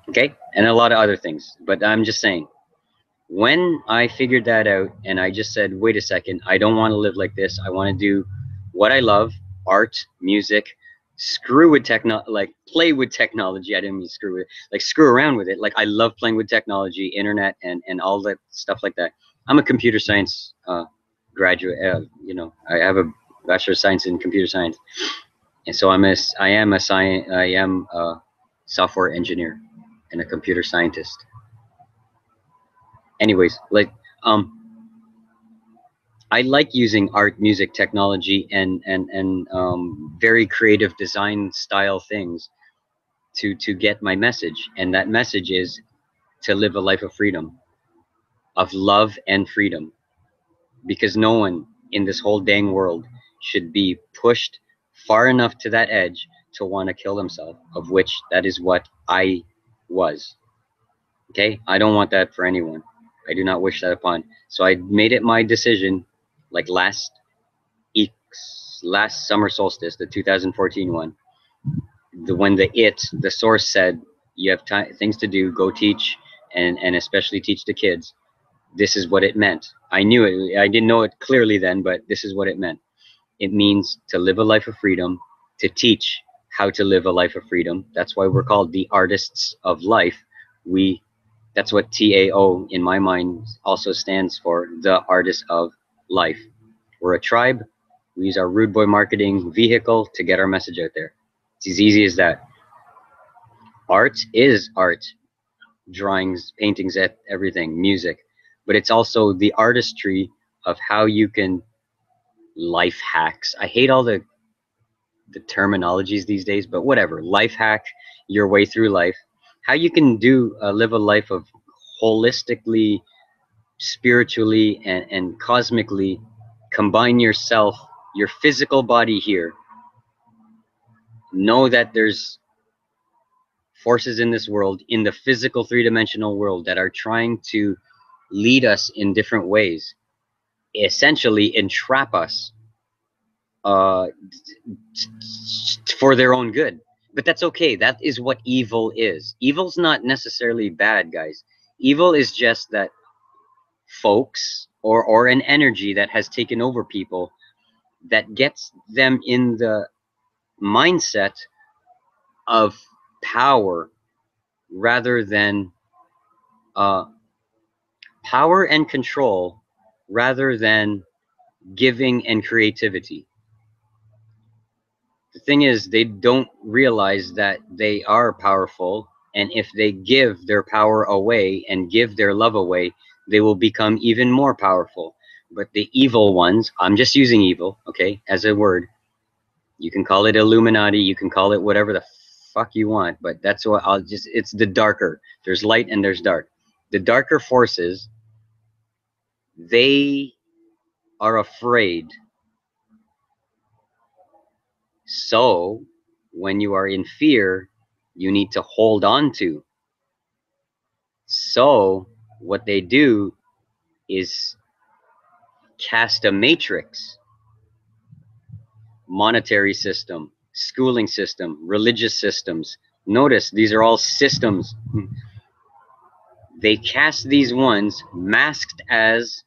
Okay? And a lot of other things. But I'm just saying, when I figured that out and I just said, wait a second, I don't want to live like this. I want to do what I love, art, music, screw with like play with technology. I didn't mean screw with it, like screw around with it. Like I love playing with technology, internet, and all that stuff like that. I'm a computer science graduate. You know, I have a Bachelor of Science in Computer Science, and so I am a software engineer and a computer scientist. Anyways, like I like using art, music, technology, and very creative design style things to get my message. And that message is to live a life of freedom, of love and freedom, because no one in this whole dang world should be pushed far enough to that edge to want to kill themselves, of which that is what I was. Okay, I don't want that for anyone. I do not wish that upon. So I made it my decision, like last summer solstice, the 2014 one, when the source said you have things to do, go teach, and especially teach the kids. This is what it meant. I knew it. I didn't know it clearly then, but this is what it meant. It means to live a life of freedom, to teach how to live a life of freedom. That's why we're called the artists of life. That's what TAO in my mind also stands for, the artists of life. We're a tribe. We use our Rude Boy marketing vehicle to get our message out there. It's as easy as that. Art is art. Drawings, paintings, everything, music. But it's also the artistry of how you can life hacks. I hate all the terminologies these days, but whatever. Life hack your way through life. How you can live a life of holistically, spiritually, and cosmically combine yourself, your physical body here. Know that there's forces in this world, in the physical three-dimensional world, that are trying to lead us in different ways, essentially entrap us for their own good. But that's okay. That is what evil is. Evil's not necessarily bad, guys. Evil is just that folks or an energy that has taken over people that gets them in the mindset of power rather than power and control rather than giving and creativity. The thing is, they don't realize that they are powerful And if they give their power away and give their love away, they will become even more powerful. But the evil ones, I'm just using evil, okay, as a word. You can call it Illuminati, you can call it whatever the fuck you want, but that's what I'll just, it's the darker. There's light and there's dark. The darker forces, they are afraid. So when you are in fear, you need to hold on to. So what they do is cast a matrix, monetary system, schooling system, religious systems. Notice these are all systems. They cast these ones masked as,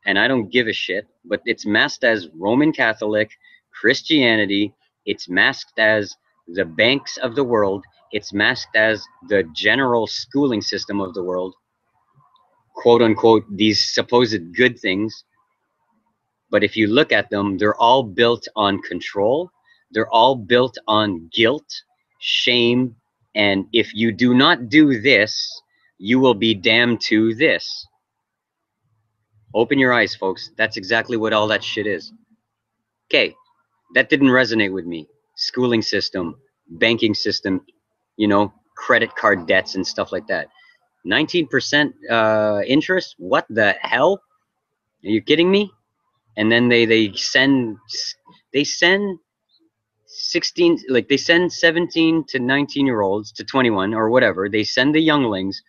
and I don't give a shit, but it's masked as Roman Catholic, Christianity, it's masked as the banks of the world, it's masked as the general schooling system of the world, quote unquote, these supposed good things. But if you look at them, they're all built on control. They're all built on guilt, shame, and if you do not do this, you will be damned to this. Open your eyes, folks. That's exactly what all that shit is. Okay, that didn't resonate with me. Schooling system, banking system, you know, credit card debts and stuff like that. 19% interest? What the hell? Are you kidding me? And then they send 16, like they send 17 to 19-year-olds to 21 or whatever. They send the younglings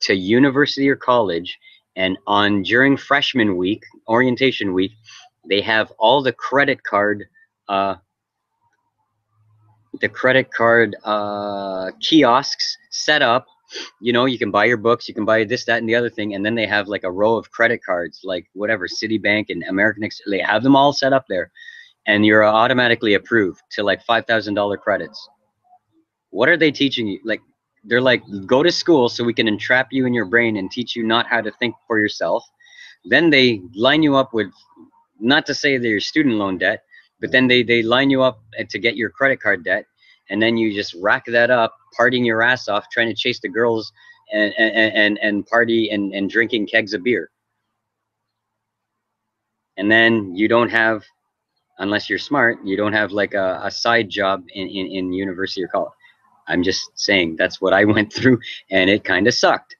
to university or college, and during freshman week, orientation week, they have all the credit card kiosks set up. You know, you can buy your books, you can buy this, that, and the other thing, and then they have like a row of credit cards, like whatever, Citibank and American Express. They have them all set up there, and you're automatically approved to like $5,000 credits. What are they teaching you? Like, they're like, go to school so we can entrap you in your brain and teach you not how to think for yourself. Then they line you up with, not to say they're student loan debt, but then they line you up to get your credit card debt, and then you just rack that up, partying your ass off, trying to chase the girls and party and drinking kegs of beer. And then you don't have, unless you're smart, you don't have like a side job in university or college. I'm just saying that's what I went through, and it kind of sucked.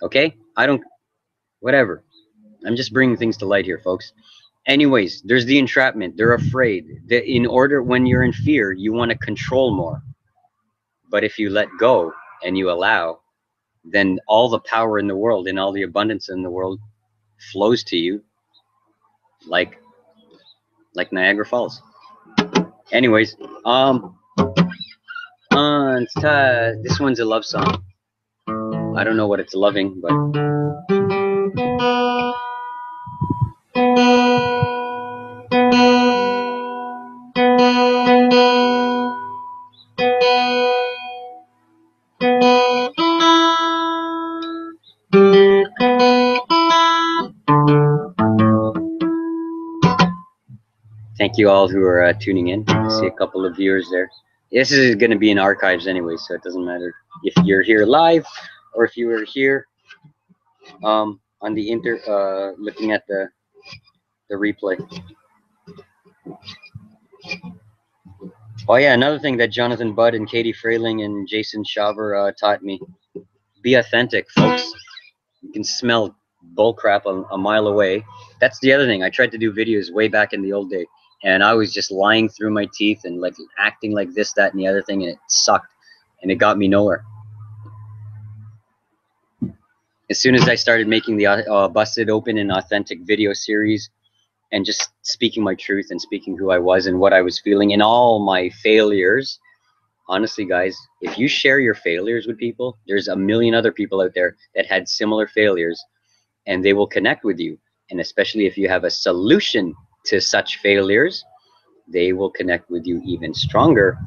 Okay? Whatever. I'm just bringing things to light here, folks. Anyways, there's the entrapment. They're afraid. In order, when you're in fear, you want to control more. But if you let go and you allow, then all the power in the world and all the abundance in the world flows to you like Niagara Falls. Anyways, this one's a love song. I don't know what it's loving, but thank you all who are tuning in. I see a couple of viewers there. This is going to be in archives anyway, so it doesn't matter if you're here live or if you were here on the looking at the replay. Oh yeah, another thing that Jonathan Budd and Katie Frayling and Jason Shaver taught me: be authentic, folks. You can smell bullcrap a mile away. That's the other thing. I tried to do videos way back in the old day, and I was just lying through my teeth and like acting like this, that, and the other thing, and it sucked, and it got me nowhere. As soon as I started making the Busted Open and Authentic video series, and just speaking my truth and speaking who I was and what I was feeling and all my failures, honestly, guys, if you share your failures with people, there's a million other people out there that had similar failures, and they will connect with you. And especially if you have a solution to such failures, they will connect with you even stronger.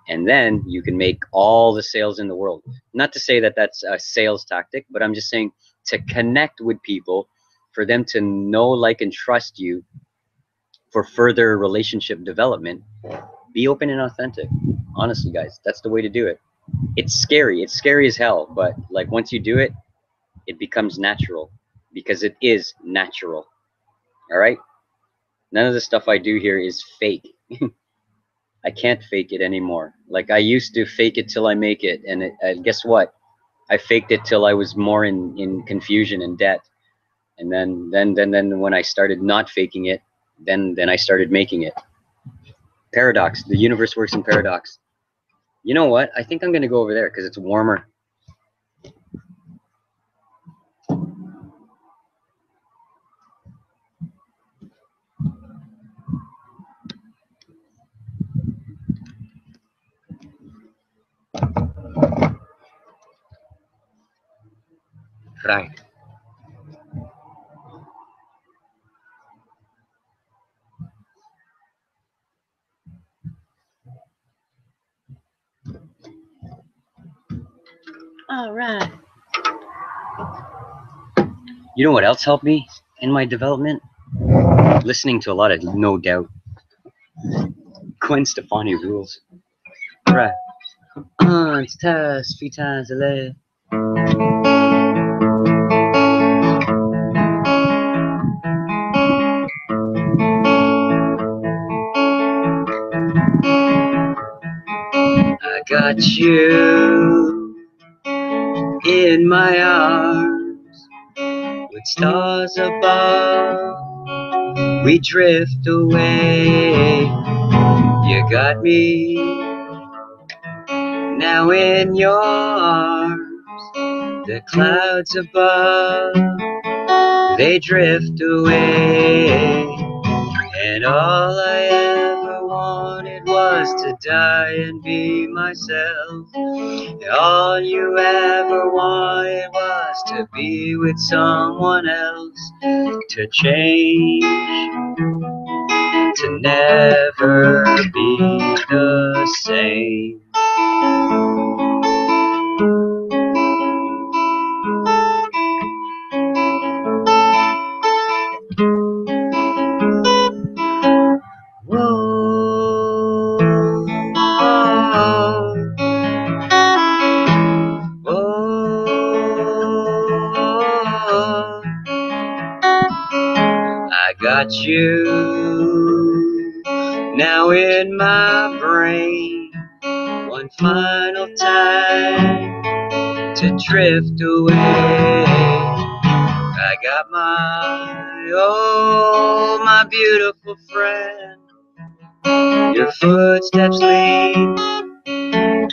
And then you can make all the sales in the world. Not to say that that's a sales tactic, but I'm just saying to connect with people, for them to know, like, and trust you for further relationship development. Be open and authentic. Honestly, guys, that's the way to do it. It's scary. It's scary as hell. But like once you do it, it becomes natural because it is natural. All right. None of the stuff I do here is fake. I can't fake it anymore. Like I used to fake it till I make it, and guess what? I faked it till I was more in confusion and debt. And then when I started not faking it, then I started making it. Paradox. The universe works in paradox. You know what? I think I'm gonna go over there because it's warmer. Right. All right. You know what else helped me in my development? Listening to a lot of No Doubt. Gwen Stefani rules. Right. It's test 3 times 11. I got you in my arms with stars above. We drift away. You got me now in your arms. The clouds above, they drift away. And all I ever wanted was to die and be myself. All you ever wanted was to be with someone else. To change, to never be the same. Whoa, whoa, I got you now in my brain, one final time to drift away. I got my beautiful friend. Your footsteps lead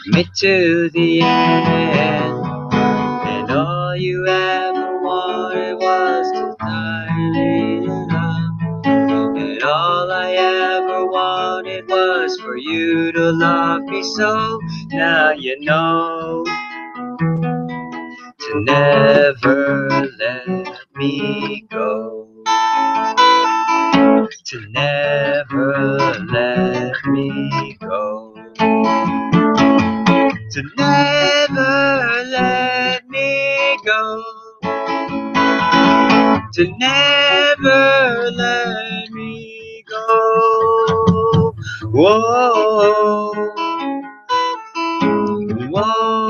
me to the end, and all you ever wanted was to die leading up. And all I ever wanted was for you to love me so. Now you know to never let me go. To never let me go. To never let me go. To never let me go. Whoa, whoa.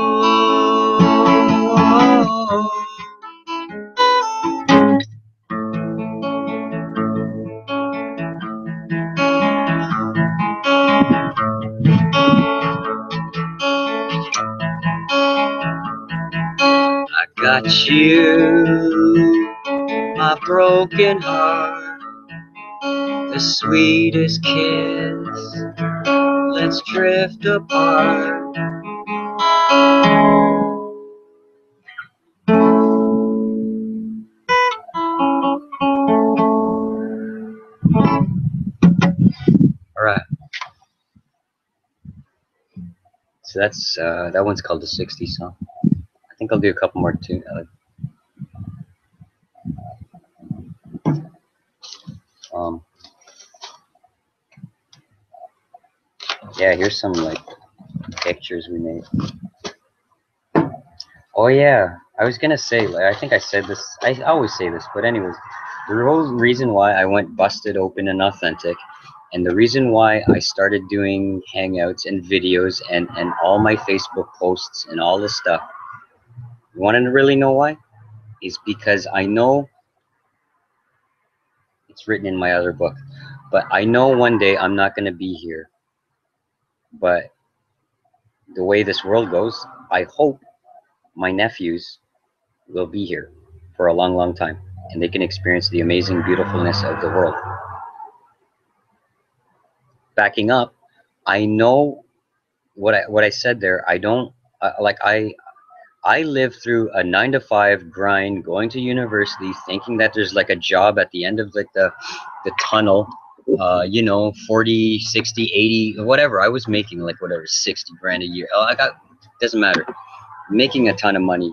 I got you, my broken heart, the sweetest kiss. Let's drift apart. All right. So that's that one's called the 60 song. I think I'll do a couple more too. Yeah, here's some like pictures we made. Oh yeah, I was gonna say, like, I think I said this. I always say this, but anyways, the whole reason why I went busted open and authentic And the reason why I started doing hangouts and videos and all my Facebook posts and all this stuff, you want to really know why? Is because I know it's written in my other book, but I know one day I'm not going to be here. But the way this world goes, I hope my nephews will be here for a long, long time, and they can experience the amazing beautifulness of the world. Backing up, I know what I said there. I don't like I lived through a 9 to 5 grind, going to university, thinking that there's like a job at the end of like the tunnel. You know, 40, 60, 80, whatever. I was making like whatever, 60 grand a year. I got, doesn't matter. Making a ton of money,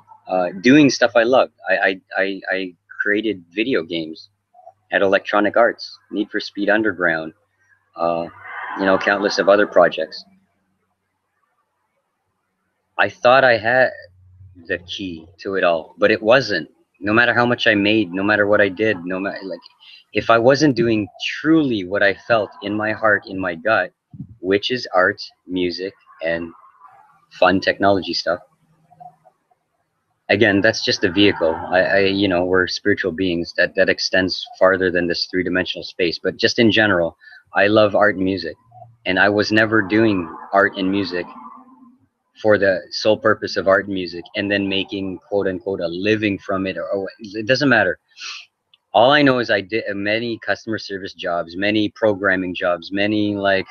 doing stuff I loved. I created video games at Electronic Arts, Need for Speed Underground, uh, you know, countless of other projects. I thought I had the key to it all, but it wasn't. No matter how much I made, no matter what I did, no matter like, if I wasn't doing truly what I felt in my heart, in my gut, which is art, music, and fun technology stuff. Again, that's just a vehicle. You know, we're spiritual beings that extends farther than this 3-dimensional space. But just in general, I love art and music, and I was never doing art and music for the sole purpose of art and music and then making quote unquote a living from it, or it doesn't matter. All I know is I did many customer service jobs, many programming jobs, many like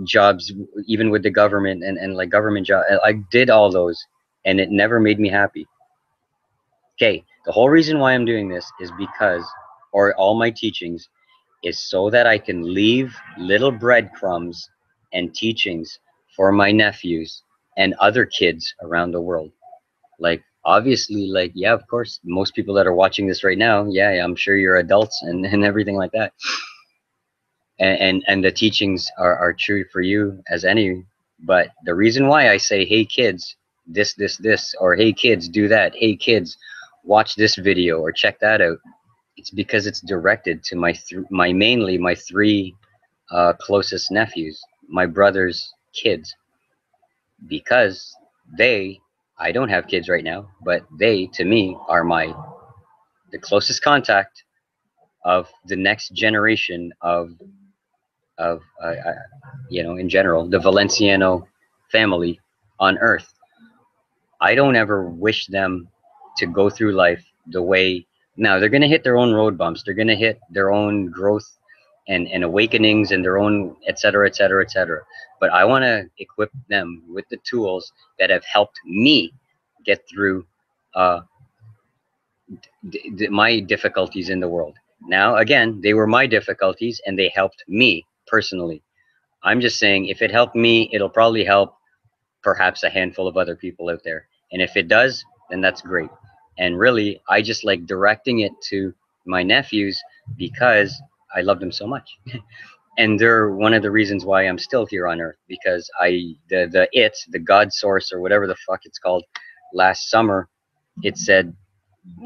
jobs even with the government and like government job. I did all those and it never made me happy. Okay, the whole reason why I'm doing this is because, or all my teachings is so that I can leave little breadcrumbs and teachings for my nephews and other kids around the world. Like, obviously, like, yeah, of course, most people that are watching this right now, yeah, I'm sure you're adults and everything like that. And the teachings are true for you as any. But the reason why I say, hey, kids, this, or hey, kids, do that. Hey, kids, watch this video or check that out. It's because it's directed to mainly my 3 closest nephews, my brother's kids, because I don't have kids right now, but they, to me, are the closest contact of the next generation of you know, in general, the Valenciano family on Earth. I don't ever wish them to go through life the way. Now they're gonna hit their own road bumps. They're gonna hit their own growth and awakenings and their own et cetera, et cetera, et cetera. But I want to equip them with the tools that have helped me get through uh, my difficulties in the world. Now, again, they were my difficulties and they helped me personally. I'm just saying, if it helped me, it'll probably help perhaps a handful of other people out there. And if it does, then that's great. And really, I just like directing it to my nephews because I love them so much. And they're one of the reasons why I'm still here on Earth, because the God source or whatever the fuck it's called, last summer, it said,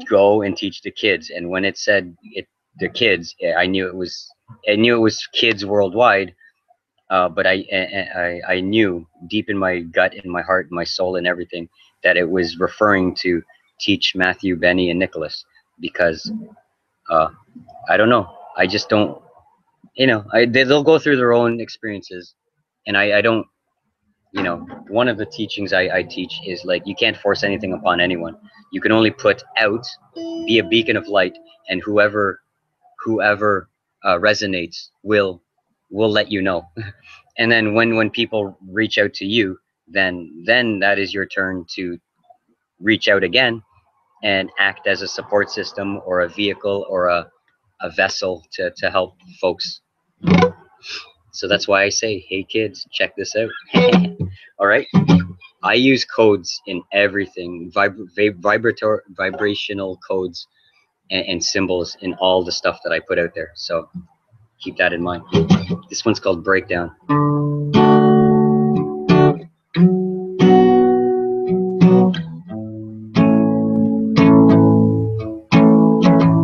go and teach the kids. And when it said the kids, I knew it was kids worldwide. But I knew deep in my gut, in my heart, my soul, and everything that it was referring to teach Matthew, Benny, and Nicholas, because I don't know. I just don't, you know, they'll go through their own experiences, and I don't, you know, one of the teachings I teach is like, you can't force anything upon anyone. You can only put out, be a beacon of light, and whoever resonates will let you know. And then when people reach out to you, then that is your turn to reach out again and act as a support system or a vehicle or a vessel to help folks. So that's why I say, hey kids, check this out. All right, I use codes in everything, vibrational codes and symbols in all the stuff that I put out there. So keep that in mind. This one's called Breakdown.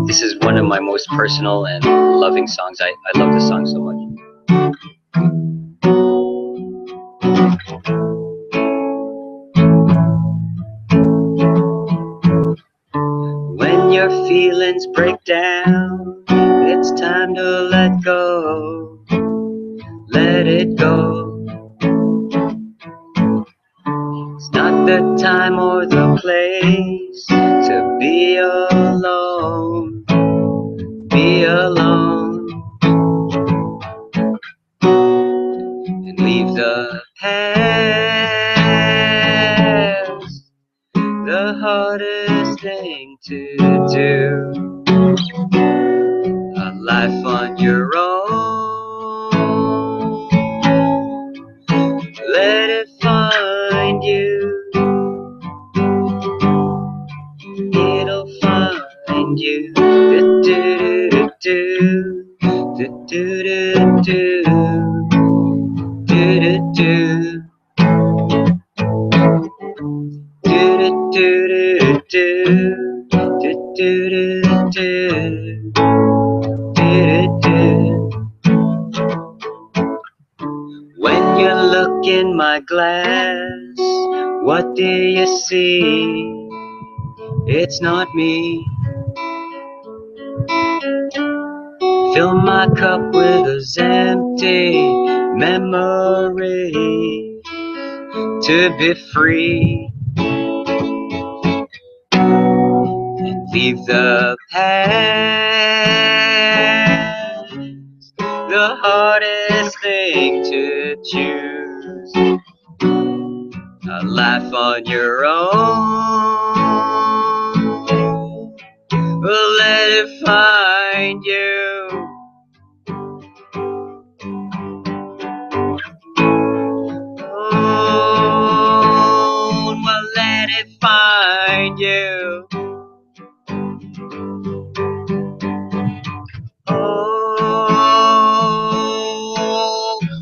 This is one of my most personal and loving songs. I love this song so much. When your feelings break down, it's time to let go. Let it go. It's not the time or the place to be alone. Be alone. And leave the past. The hardest thing to do. A life on your own. Let it find you. It'll find you. Do do do do do do do do do. When you look in my glass, what do you see? It's not me. Fill my cup with those empty memories to be free. And leave the past, the hardest thing to choose. A life on your own. Well, let it find you. Oh, well, let it find you. Oh,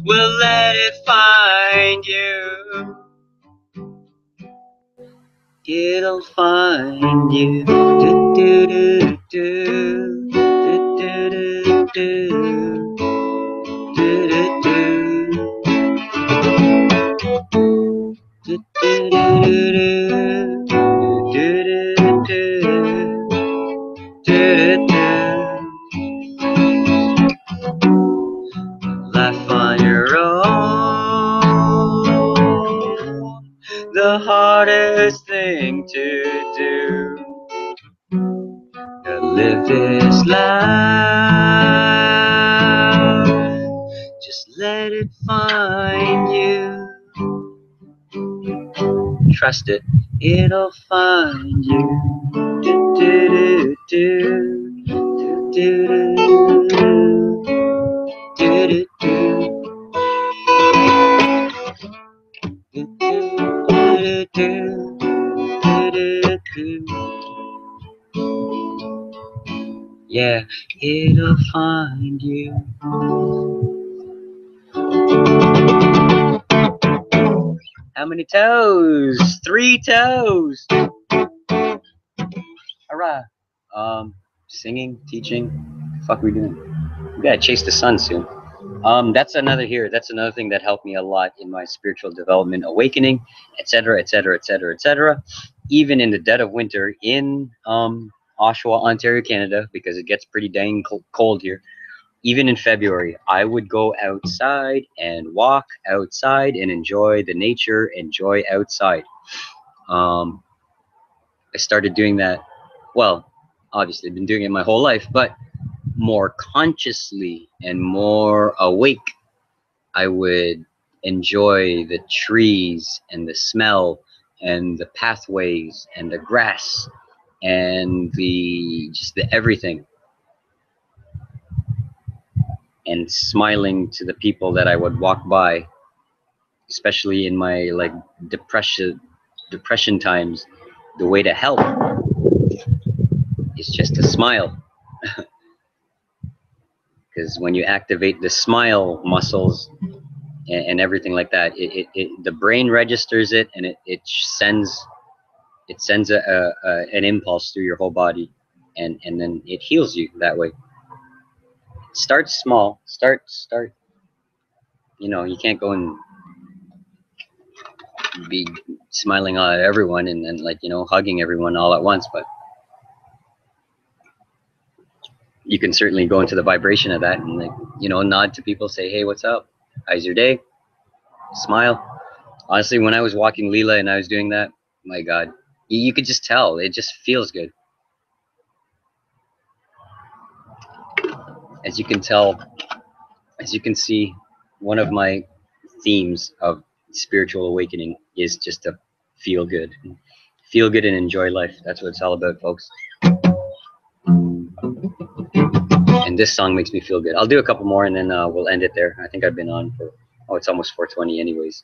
we'll let it find you. It'll find you. Do do do do do do do do do do do do. Life on your own, the hardest thing to do. To live this life, just let it find you. Trust it, it'll find you. Do do do do do do do do. Yeah, it'll find you. How many toes? 3 toes. Alright. Singing, teaching. Fuck we doing? We gotta chase the sun soon. That's another thing that helped me a lot in my spiritual development, awakening, etc., etc., etc., etc. Even in the dead of winter in Oshawa, Ontario, Canada, because it gets pretty dang cold here. Even in February, I would go outside and walk outside and enjoy the nature, enjoy outside. I started doing that. Well, obviously, I've been doing it my whole life, but more consciously and more awake. I would enjoy the trees and the smell and the pathways and the grass and just the everything, and smiling to the people that I would walk by, especially in my like depression times. The way to help is just to smile. Because when you activate the smile muscles and everything like that, the brain registers it, and it sends an impulse through your whole body, and then it heals you that way. Start small. Start you know, you can't go and be smiling at everyone and like, you know, hugging everyone all at once, but you can certainly go into the vibration of that and, like, you know, nod to people, say, hey, what's up? How's your day? Smile. Honestly, when I was walking Leela and I was doing that, my God, you could just tell. It just feels good. As you can tell, as you can see, one of my themes of spiritual awakening is just to feel good. Feel good and enjoy life. That's what it's all about, folks. And this song makes me feel good. I'll do a couple more and then we'll end it there. I think I've been on for, oh, it's almost 4:20 anyways.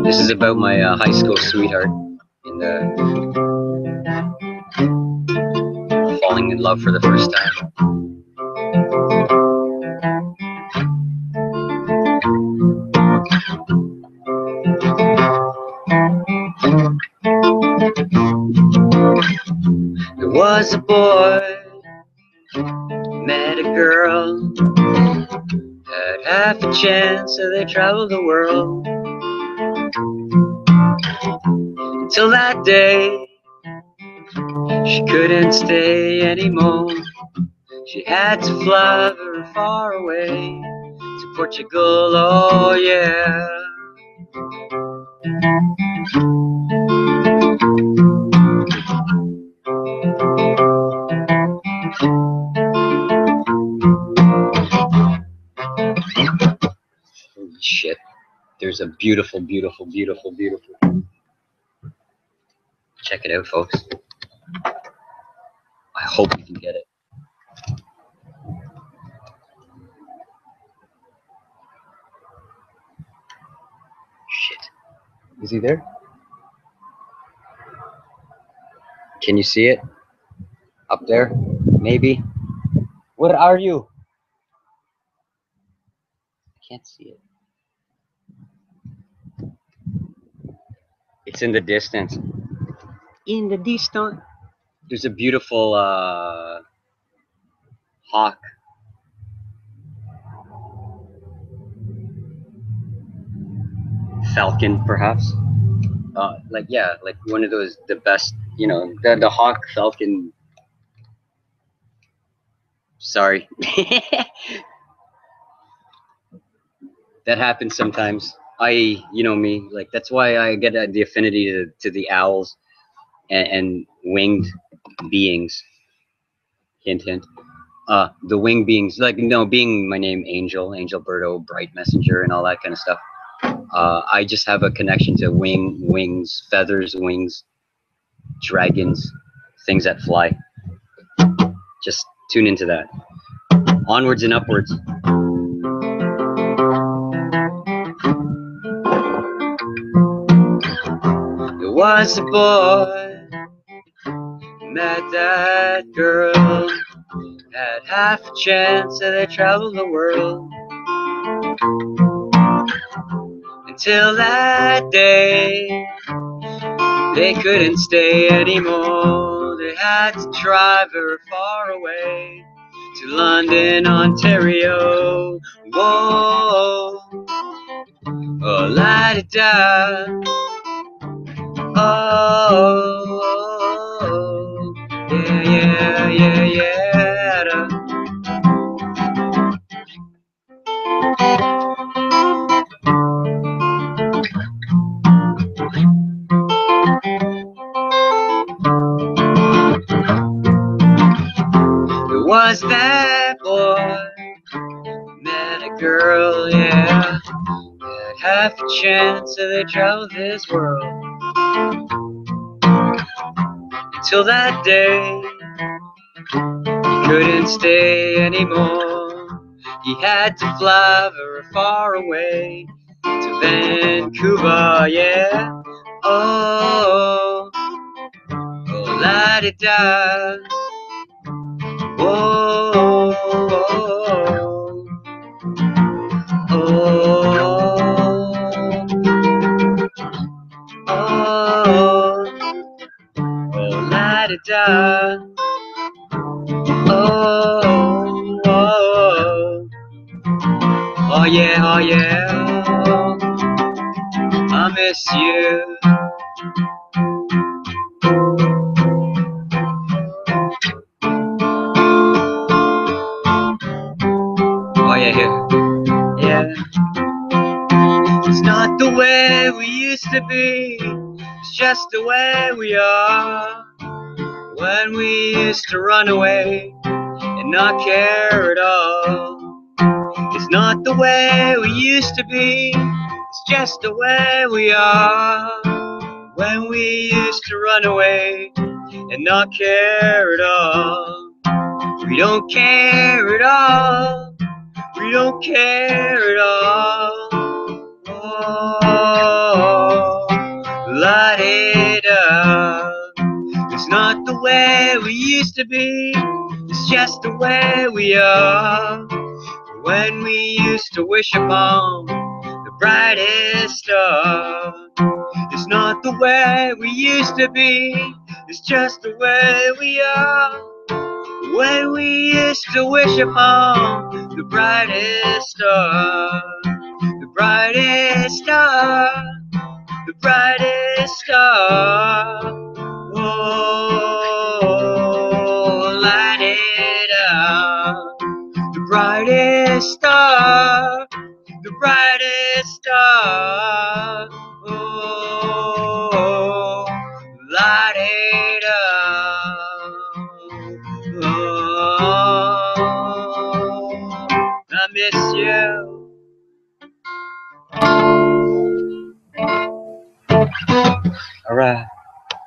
This is about my high school sweetheart and falling in love for the first time. There was a boy, met a girl, had half a chance, so they traveled the world. Until that day, she couldn't stay anymore. She had to fly very far away to Portugal, oh yeah. Holy shit. There's a beautiful, beautiful, beautiful, beautiful. Check it out, folks. I hope you can get it. Shit. Is he there? Can you see it? Up there? Maybe? Where are you? I can't see it. It's in the distance. In the distance. There's a beautiful hawk. Falcon, perhaps. Like, yeah, like one of those, the best, you know, the hawk falcon. Sorry. That happens sometimes. You know me, like, that's why I get the affinity to the owls and winged beings. Hint, hint. The winged beings, like, no, being my name, Angel Birdo, Bright Messenger, and all that kind of stuff. I just have a connection to wings, feathers, wings, dragons, things that fly. Just tune into that. Onwards and upwards. There was a boy, met that girl, had half a chance, so they traveled the world. Until that day, they couldn't stay anymore. They had to drive very far away to London, Ontario. Whoa, oh, la-di-da. Oh, yeah, yeah, yeah, yeah. There was that boy, met a girl, yeah, had half a chance, so they traveled this world. Until that day, he couldn't stay anymore. He had to fly very far away to Vancouver, yeah. Oh, oh, la-di-da. Oh, oh, oh, oh, la-di-da. Oh, Oh yeah, oh yeah, I miss you. Oh yeah, here. Yeah. It's not the way we used to be, it's just the way we are. When we used to run away and not care at all. It's not the way we used to be, it's just the way we are. When we used to run away and not care at all. We don't care at all. We don't care at all. Oh, la-di-da. It's not the way we used to be, it's just the way we are. When we used to wish upon the brightest star. It's not the way we used to be, it's just the way we are. When we used to wish upon the brightest star. The brightest star, the brightest star. Oh, light it up. The brightest star, the brightest star. Oh, light it up. Oh, I miss you. Alright,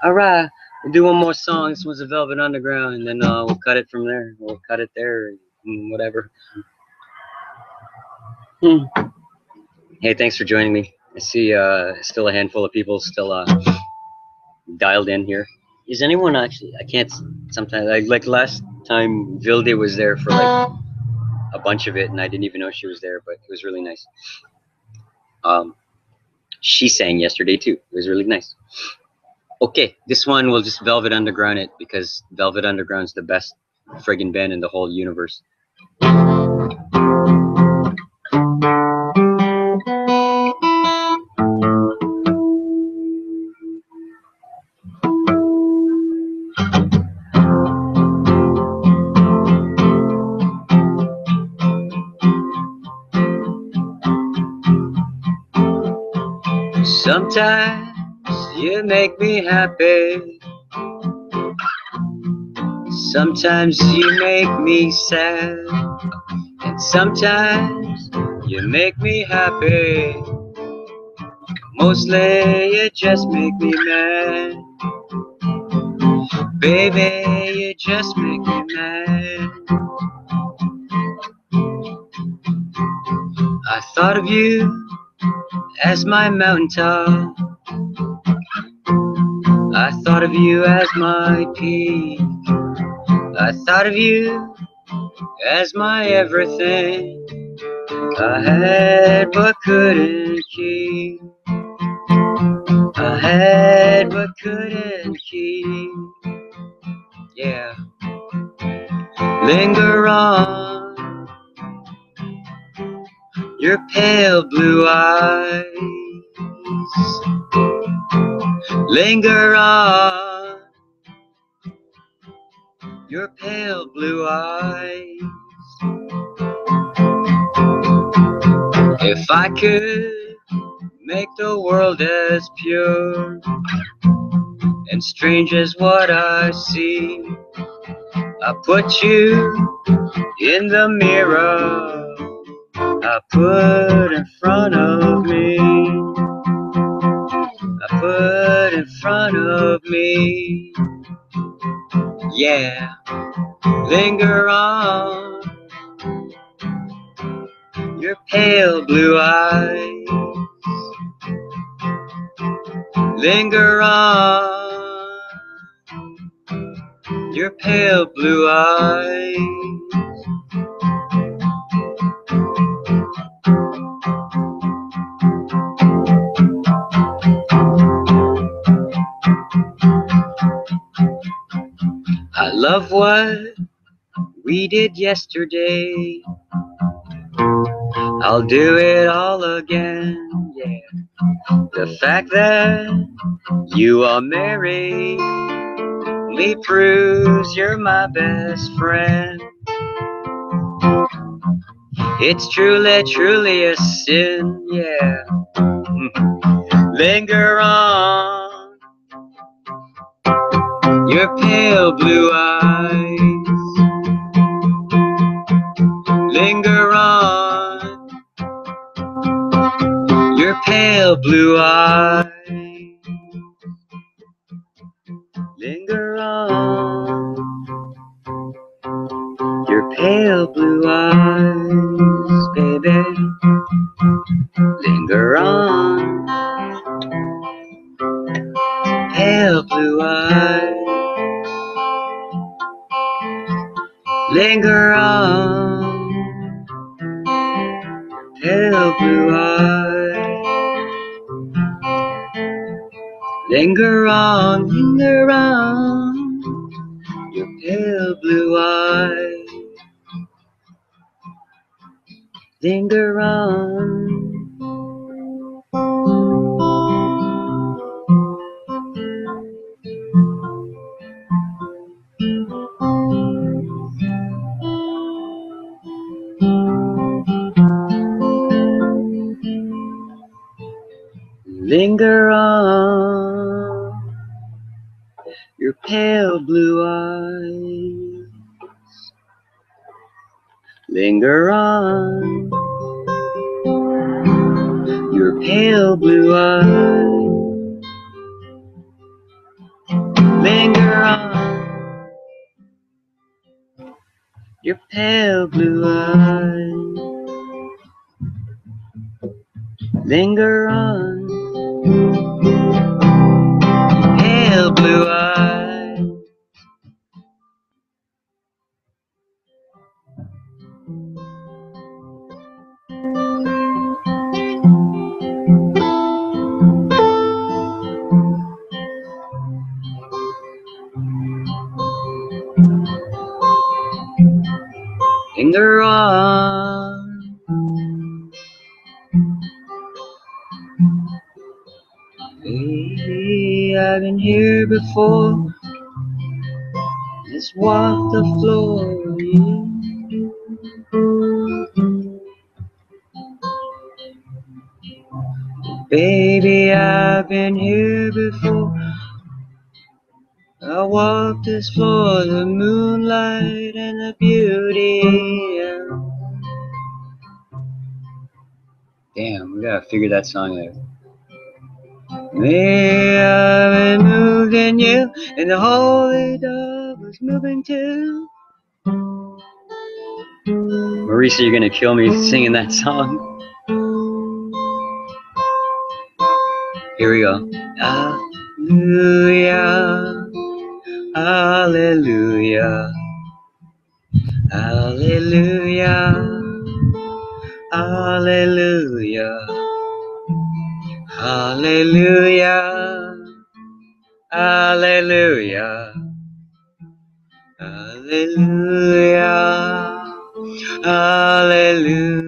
alright. We'll do one more song. This one's a Velvet Underground, and then we'll cut it from there. We'll cut it there, whatever. Hey, thanks for joining me. I see still a handful of people still dialed in here. Is anyone actually? I can't. Sometimes, like last time, Vilde was there for like a bunch of it, and I didn't even know she was there, but it was really nice. She sang yesterday too. It was really nice. Okay, this one we'll just Velvet Underground it because Velvet Underground's the best friggin' band in the whole universe. Sometimes you make me happy. Sometimes you make me sad. And sometimes you make me happy. Mostly you just make me mad. Baby, you just make me mad. I thought of you as my mountaintop. I thought of you as my peak. I thought of you as my everything. I had but couldn't keep. I had but couldn't keep. Yeah. Linger on your pale blue eyes. Linger on your pale blue eyes. If I could make the world as pure and strange as what I see, I put you in the mirror I put in front of me. I put in front of me. Yeah, linger on your pale blue eyes. Linger on your pale blue eyes. I love what we did yesterday. I'll do it all again, yeah. The fact that you are married only proves you're my best friend. It's truly, truly a sin, yeah. Linger on your pale blue eyes. Linger on your pale blue eyes. Linger on your pale blue eyes, baby. Linger on, pale blue eyes. Linger on, pale blue eyes. Linger on, your pale blue eyes. Linger on. Linger on your pale blue eyes. Linger on your pale blue eyes. Linger on your pale blue eyes. Linger on pale blue eyes. Linger on. Baby, I've been here before. Let's walk the floor. Baby, I've been here before. I walk this floor, the moonlight and the beauty. Damn, we gotta figure that song out. May I've been moved in you, and the holy dove was moving too. Marisa, you're gonna kill me singing that song. Here we go. Hallelujah, hallelujah, hallelujah, hallelujah, hallelujah, hallelujah, hallelujah, hallelujah.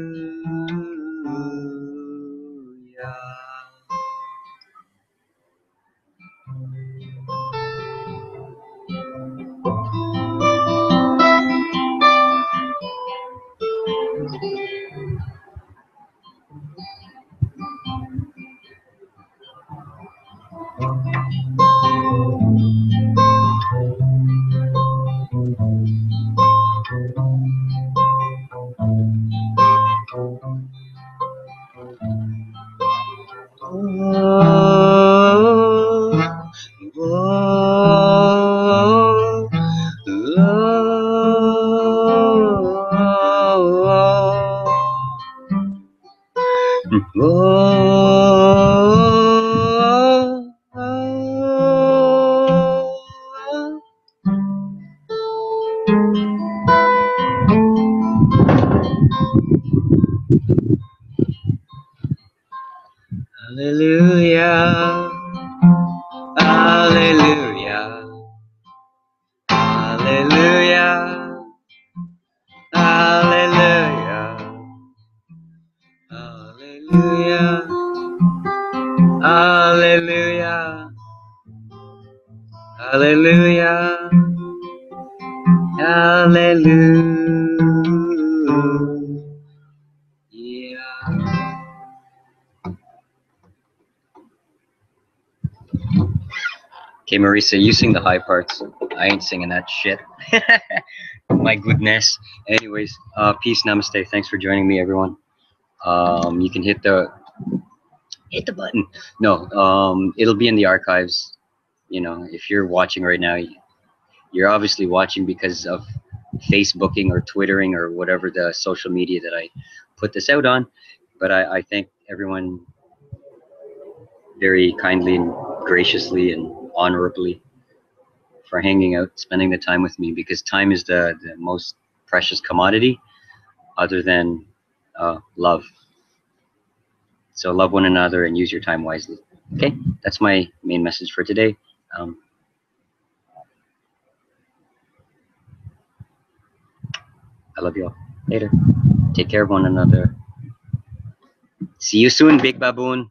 Hallelujah, hallelujah, hallelujah, hallelujah, Hallelujah. Hallelujah. Okay, Marisa, you sing the high parts. I ain't singing that shit. My goodness. Anyways, peace, namaste. Thanks for joining me, everyone. You can hit the button. No, it'll be in the archives. You know, if you're watching right now, you're obviously watching because of Facebooking or Twittering or whatever the social media that I put this out on. But I thank everyone very kindly and graciously and honorably for hanging out, spending the time with me, because time is the most precious commodity other than love. So love one another and use your time wisely. Okay, that's my main message for today. I love you all. Later. Take care of one another. See you soon, Big Baboon.